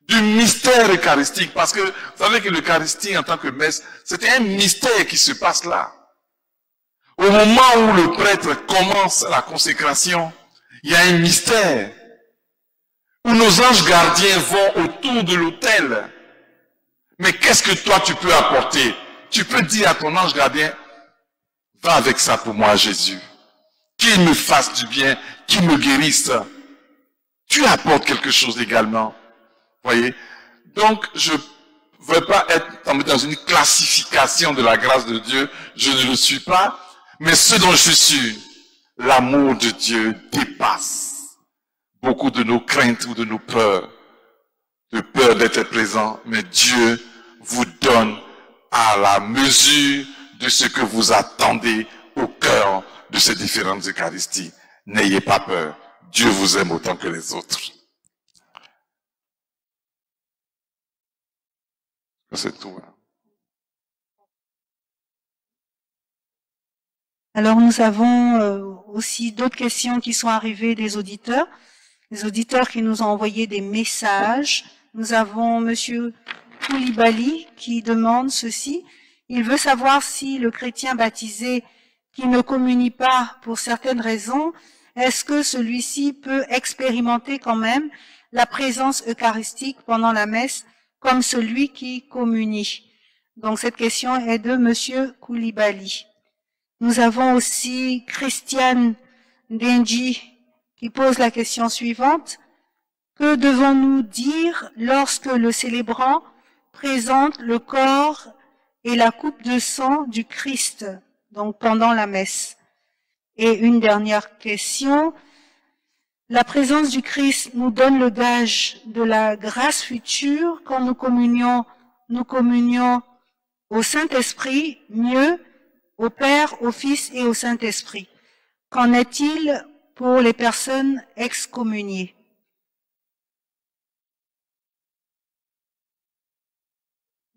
du mystère eucharistique, parce que vous savez que l'Eucharistie en tant que messe, c'était un mystère qui se passe là. Au moment où le prêtre commence la consécration, il y a un mystère, où nos anges gardiens vont autour de l'autel. Mais qu'est-ce que toi tu peux apporter? Tu peux dire à ton ange gardien, va avec ça pour moi Jésus. Qu'il me fasse du bien, qu'il me guérisse. Tu apportes quelque chose également. Voyez? Donc, je ne veux pas être tombé dans une classification de la grâce de Dieu. Je ne le suis pas. Mais ce dont je suis sûr, l'amour de Dieu dépasse beaucoup de nos craintes ou de nos peurs. De peur d'être présent. Mais Dieu vous donne à la mesure de ce que vous attendez au cœur de ces différentes Eucharisties. N'ayez pas peur. Dieu vous aime autant que les autres. C'est tout. Alors nous avons aussi d'autres questions qui sont arrivées des auditeurs qui nous ont envoyé des messages. Nous avons Monsieur Koulibaly qui demande ceci. Il veut savoir si le chrétien baptisé qui ne communie pas pour certaines raisons, est-ce que celui-ci peut expérimenter quand même la présence eucharistique pendant la messe comme celui qui communie? Donc cette question est de Monsieur Koulibaly. Nous avons aussi Christiane Denji qui pose la question suivante. Que devons-nous dire lorsque le célébrant présente le corps et la coupe de sang du Christ, donc pendant la messe? Et une dernière question. La présence du Christ nous donne le gage de la grâce future quand nous communions au Saint-Esprit, mieux au Père, au Fils et au Saint-Esprit. Qu'en est-il pour les personnes excommuniées?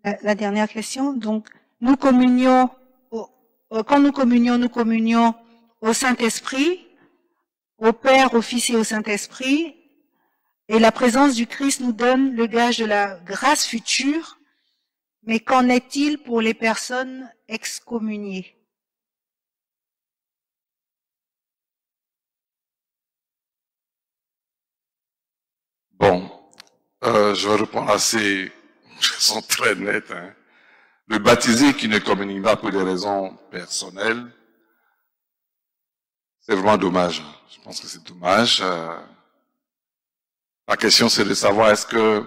La dernière question. Donc, nous communions, quand nous communions au Saint-Esprit, au Père, au Fils et au Saint-Esprit, et la présence du Christ nous donne le gage de la grâce future. Mais qu'en est-il pour les personnes excommuniées? Bon, je vais répondre assez, de façon très nette. Hein. Le baptisé qui ne communie pas pour des raisons personnelles, c'est vraiment dommage. Je pense que c'est dommage. La question, c'est de savoir est-ce que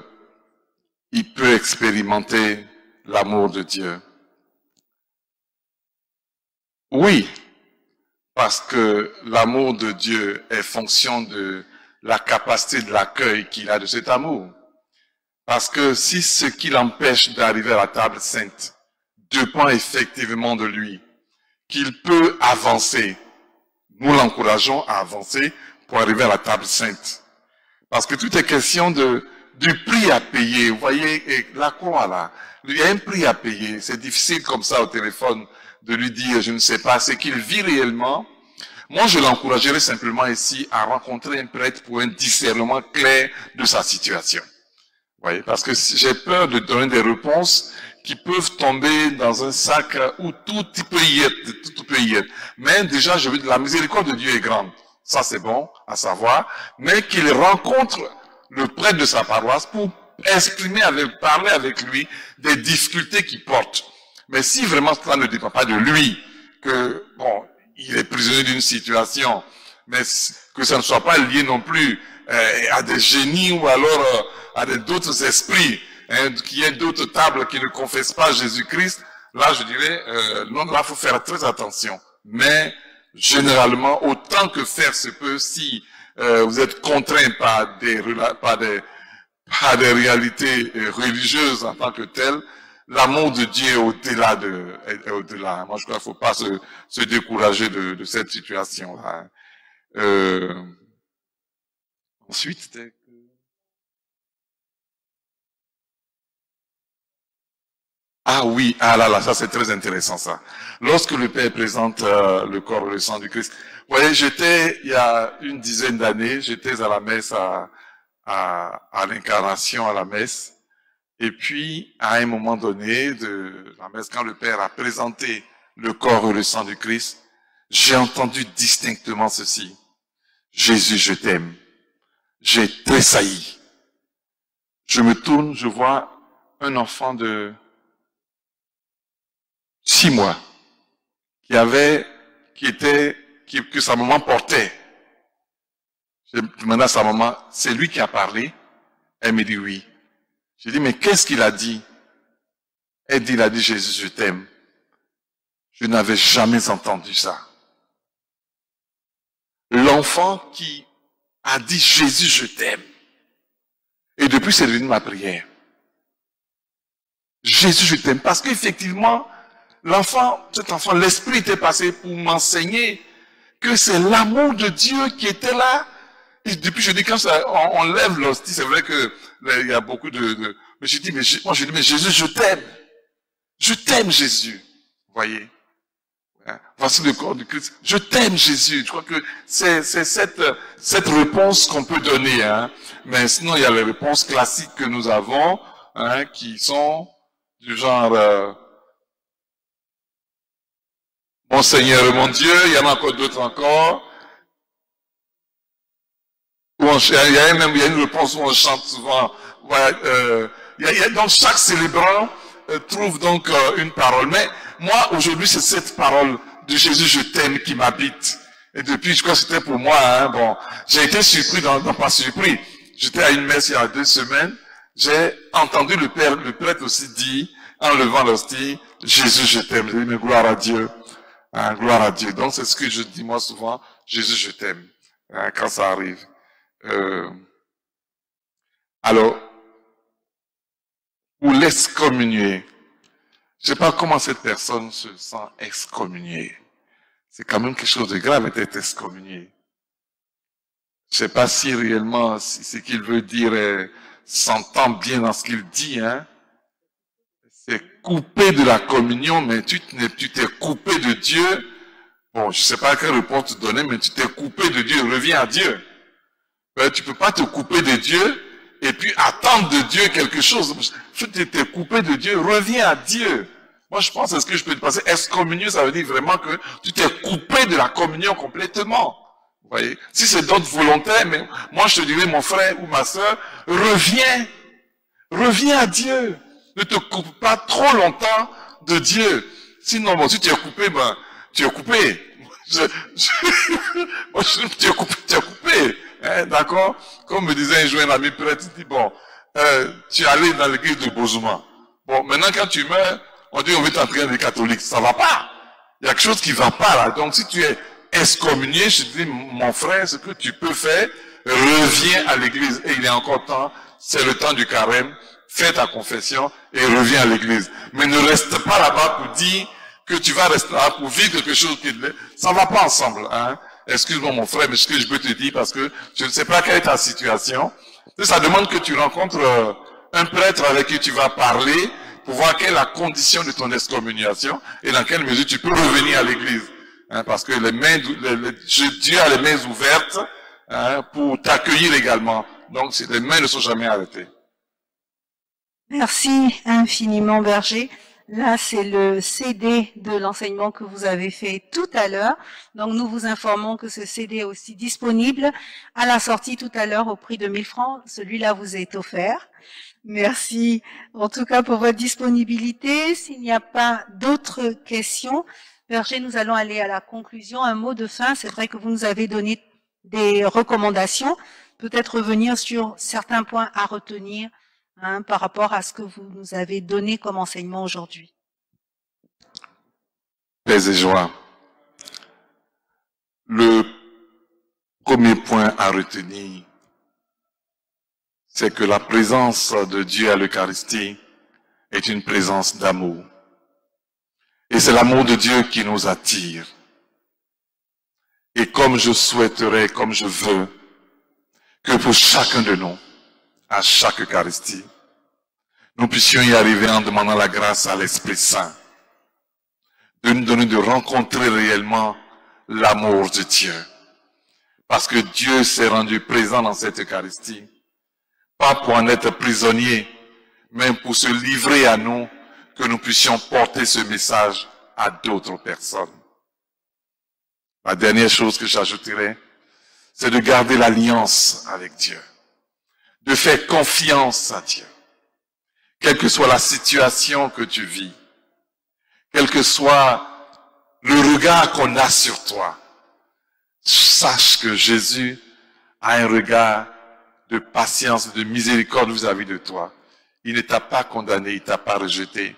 il peut expérimenter l'amour de Dieu. Oui, parce que l'amour de Dieu est fonction de la capacité de l'accueil qu'il a de cet amour. Parce que si ce qui l'empêche d'arriver à la table sainte dépend effectivement de lui, qu'il peut avancer, nous l'encourageons à avancer pour arriver à la table sainte. Parce que tout est question du prix à payer. Vous voyez, et la croix là, il y a un prix à payer. C'est difficile comme ça au téléphone de lui dire, je ne sais pas, ce qu'il vit réellement. Moi, je l'encouragerais simplement ici à rencontrer un prêtre pour un discernement clair de sa situation. Vous voyez, parce que j'ai peur de donner des réponses qui peuvent tomber dans un sac où tout peut y être, tout peut y être. Mais déjà, je veux dire, la miséricorde de Dieu est grande. Ça, c'est bon à savoir. Mais qu'il rencontre le prêtre de sa paroisse pour parler avec lui des difficultés qu'il porte. Mais si vraiment cela ne dépend pas de lui, que, bon, il est prisonnier d'une situation, mais que ça ne soit pas lié non plus à des génies ou alors à d'autres esprits, hein, qu'il y ait d'autres tables qui ne confessent pas Jésus-Christ, là je dirais, non, là il faut faire très attention. Mais généralement, autant que faire se peut, si vous êtes contraint par des réalités religieuses en tant que telles, l'amour de Dieu est au-delà. Moi, je crois qu'il ne faut pas se décourager de cette situation-là. Ensuite, c'était... Ah oui, ah là, ça c'est très intéressant ça. Lorsque le Père présente le corps et le sang du Christ. Vous voyez, il y a une dizaine d'années, j'étais à la messe à l'incarnation, à la messe. Et puis, à un moment donné de la messe, quand le Père a présenté le corps et le sang du Christ, j'ai entendu distinctement ceci. Jésus, je t'aime. J'ai tressailli. Je me tourne, je vois un enfant de 6 mois que sa maman portait. J'ai demandé à sa maman, c'est lui qui a parlé? Elle me dit oui. J'ai dit, mais qu'est-ce qu'il a dit? Il a dit, Jésus, je t'aime. Je n'avais jamais entendu ça. L'enfant qui a dit, Jésus, je t'aime. Et depuis, c'est devenu ma prière. Jésus, je t'aime. Parce qu'effectivement, cet enfant, l'esprit était passé pour m'enseigner que c'est l'amour de Dieu qui était là. Et depuis, je dis, quand on lève l'hostie, c'est vrai que il y a beaucoup mais je dis, mais Jésus, je t'aime. Je t'aime, Jésus. Vous voyez? Voici le corps du Christ. Je t'aime, Jésus. Je crois que c'est cette réponse qu'on peut donner, hein. Mais sinon, il y a les réponses classiques que nous avons, hein, qui sont du genre, mon Seigneur et mon Dieu. Il y en a encore d'autres encore. Il y a une réponse où on chante souvent. Donc chaque célébrant trouve donc une parole. Mais moi, aujourd'hui, c'est cette parole de Jésus, je t'aime, qui m'habite. Et depuis, je crois que c'était pour moi, hein, bon, j'ai été surpris, pas surpris. J'étais à une messe il y a 2 semaines. J'ai entendu le prêtre aussi dire, en levant l'hostie, Jésus, je t'aime. J'ai dit, mais gloire à Dieu. Hein, gloire à Dieu. Donc c'est ce que je dis moi souvent, Jésus, je t'aime. Hein, quand ça arrive. Alors, pour l'excommunier, je ne sais pas comment cette personne se sent excommuniée. C'est quand même quelque chose de grave d'être excommunié. Je ne sais pas si réellement, si ce qu'il veut dire s'entend bien dans ce qu'il dit, hein. coupé de la communion, mais tu t'es coupé de Dieu. Bon, je sais pas quelle réponse te donner, mais tu t'es coupé de Dieu, reviens à Dieu. Tu peux pas te couper de Dieu et puis attendre de Dieu quelque chose. Tu t'es coupé de Dieu, reviens à Dieu. Moi, je pense, est-ce que je peux te passer excommunier, ça veut dire vraiment que tu t'es coupé de la communion complètement. Vous voyez? Si c'est d'autres volontaires, mais moi, je te dirais, mon frère ou ma sœur, reviens à Dieu. Ne te coupe pas trop longtemps de Dieu. Sinon, bon, si tu es coupé, ben, tu es coupé. Moi, tu es coupé. Hein, d'accord? Comme me disait un jour un ami prêtre, il dit, bon, tu es allé dans l'église de Bozouma. Bon, maintenant, quand tu meurs, on dit, on veut t'entraîner des catholiques. Ça va pas. Il y a quelque chose qui va pas, là. Donc, si tu es excommunié, je te dis, mon frère, ce que tu peux faire, reviens à l'église. Et il est encore temps, c'est le temps du carême. Fais ta confession et reviens à l'église. Mais ne reste pas là-bas pour dire que tu vas rester là pour vivre quelque chose qui ça va pas ensemble, hein. Excuse-moi, mon frère, mais ce que je peux te dire, parce que je ne sais pas quelle est ta situation. Ça demande que tu rencontres un prêtre avec qui tu vas parler pour voir quelle est la condition de ton excommunication et dans quelle mesure tu peux revenir à l'église. Hein, parce que Dieu a les mains ouvertes, hein, pour t'accueillir également. Donc, les mains ne sont jamais arrêtées. Merci infiniment, Berger. Là, c'est le CD de l'enseignement que vous avez fait tout à l'heure. Donc, nous vous informons que ce CD est aussi disponible à la sortie tout à l'heure au prix de 1000 francs. Celui-là vous est offert. Merci en tout cas pour votre disponibilité. S'il n'y a pas d'autres questions, Berger, nous allons aller à la conclusion. Un mot de fin. C'est vrai que vous nous avez donné des recommandations. Peut-être revenir sur certains points à retenir, hein, par rapport à ce que vous nous avez donné comme enseignement aujourd'hui. Paix et joie. Le premier point à retenir, c'est que la présence de Dieu à l'Eucharistie est une présence d'amour. Et c'est l'amour de Dieu qui nous attire. Et comme je souhaiterais, comme je veux, que pour chacun de nous, à chaque Eucharistie, nous puissions y arriver en demandant la grâce à l'Esprit Saint, de nous donner de rencontrer réellement l'amour de Dieu. Parce que Dieu s'est rendu présent dans cette Eucharistie, pas pour en être prisonnier, mais pour se livrer à nous, que nous puissions porter ce message à d'autres personnes. La dernière chose que j'ajouterai, c'est de garder l'alliance avec Dieu, de faire confiance à Dieu. Quelle que soit la situation que tu vis, quel que soit le regard qu'on a sur toi, sache que Jésus a un regard de patience, de miséricorde vis-à-vis de toi. Il ne t'a pas condamné, il ne t'a pas rejeté.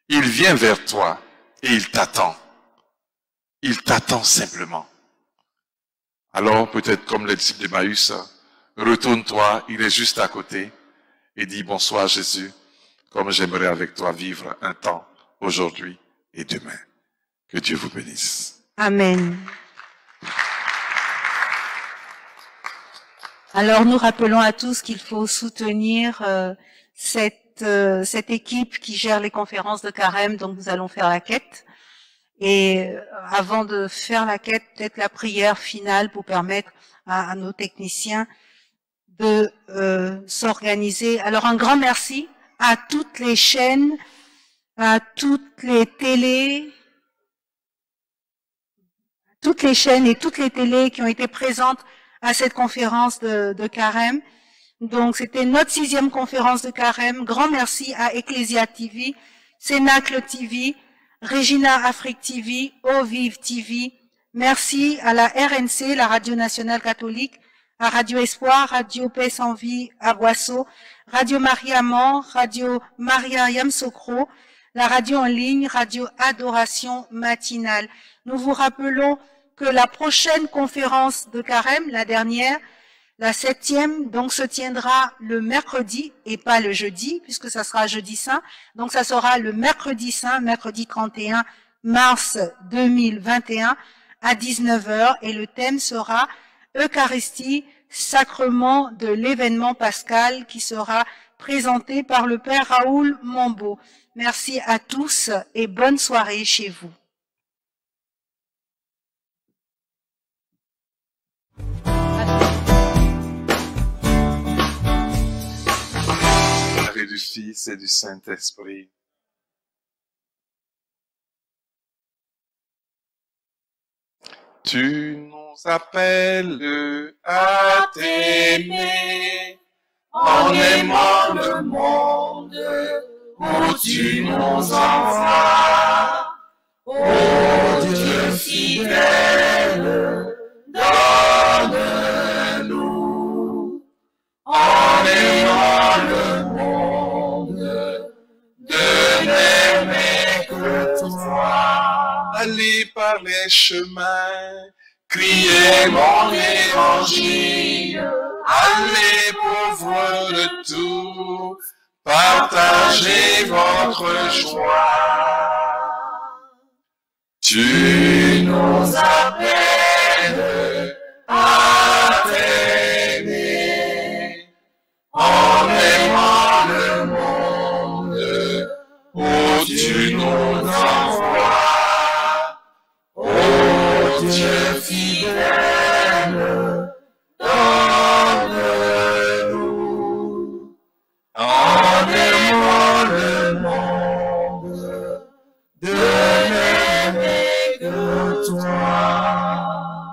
Il vient vers toi et il t'attend. Il t'attend simplement. Alors, peut-être comme les disciples d'Emmaüs, retourne-toi, il est juste à côté, et dis bonsoir Jésus, comme j'aimerais avec toi vivre un temps aujourd'hui et demain. Que Dieu vous bénisse. Amen. Alors, nous rappelons à tous qu'il faut soutenir cette équipe qui gère les conférences de carême, donc nous allons faire la quête. Et avant de faire la quête, peut-être la prière finale pour permettre à nos techniciens de s'organiser. Alors un grand merci à toutes les chaînes, à toutes les télés, toutes les chaînes et toutes les télés qui ont été présentes à cette conférence de carême. Donc c'était notre 6e conférence de carême. Grand merci à Ecclesia TV, Cénacle TV, Regina Afrique TV, Eau Vive TV. Merci à la RNC, la Radio Nationale Catholique, à Radio Espoir, Radio Paix sans Vie à Boisseau, Radio Maria Mort, Radio Maria Yamsokro, la radio en ligne, Radio Adoration Matinale. Nous vous rappelons que la prochaine conférence de carême, la dernière, la 7e, donc se tiendra le mercredi et pas le jeudi, puisque ça sera jeudi saint. Donc ça sera le mercredi saint, mercredi 31 mars 2021 à 19h et le thème sera Eucharistie, sacrement de l'événement pascal qui sera présenté par le Père Raoul Mambo. Merci à tous et bonne soirée chez vous. Et du Fils et du Saint-Esprit. Tu nous appelles à t'aimer en aimant le monde où tu nous envoies. Ô Dieu fidèle, donne-nous en aimant le monde de n'aimer que toi. Allez par les chemins, criez mon évangile, allez pauvres de tout, partagez votre joie. Tu nous appelles à t'aimer en aimant le monde où tu nous envoies. Ô Dieu fidèle, donne-nous en aimant le monde de n'aimer que toi.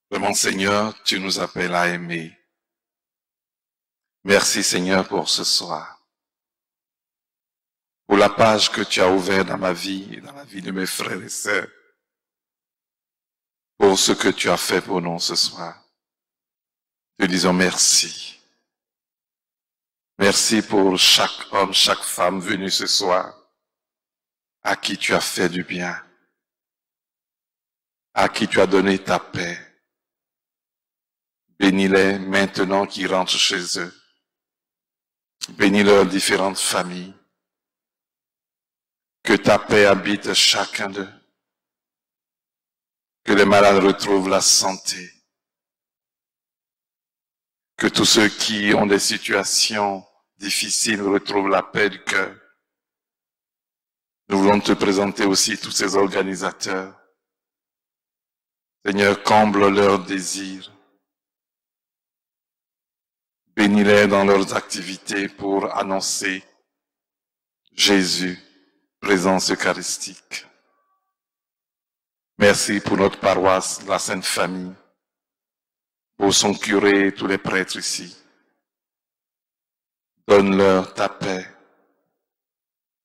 Vraiment, Seigneur, tu nous appelles à aimer. Merci, Seigneur, pour ce soir. Pour la page que tu as ouverte dans ma vie et dans la vie de mes frères et sœurs. Pour ce que tu as fait pour nous ce soir. Te disons merci. Merci pour chaque homme, chaque femme venue ce soir, à qui tu as fait du bien, à qui tu as donné ta paix. Bénis-les maintenant qu'ils rentrent chez eux. Bénis leurs différentes familles. Que ta paix habite chacun d'eux. Que les malades retrouvent la santé. Que tous ceux qui ont des situations difficiles retrouvent la paix du cœur. Nous voulons te présenter aussi tous ces organisateurs. Seigneur, comble leurs désirs. Bénis-les dans leurs activités pour annoncer Jésus, présence eucharistique. Merci pour notre paroisse, la Sainte Famille, pour son curé et tous les prêtres ici. Donne-leur ta paix.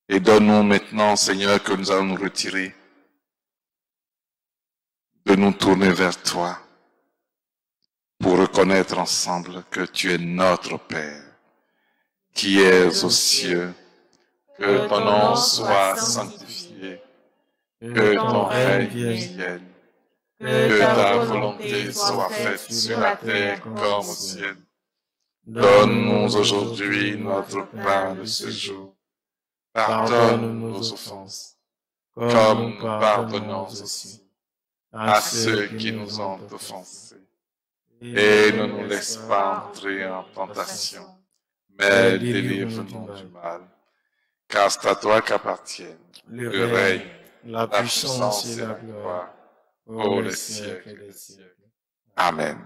Et donne-nous maintenant, Seigneur, que nous allons nous retirer, de nous tourner vers toi, pour reconnaître ensemble que tu es notre Père, qui es aux cieux, que ton nom soit sanctifié, que ton règne vienne, que ta volonté soit faite sur la terre comme au ciel. Donne-nous aujourd'hui notre pain de ce jour. Pardonne nos offenses, comme nous pardonnons aussi à ceux qui nous ont offensés. Et ne nous laisse pas entrer en tentation, mais délivre-nous du mal. Car c'est à toi qu'appartiennent le règne, la puissance et la gloire, pour les siècles et les siècles. Amen.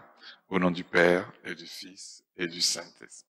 Au nom du Père et du Fils et du Saint-Esprit.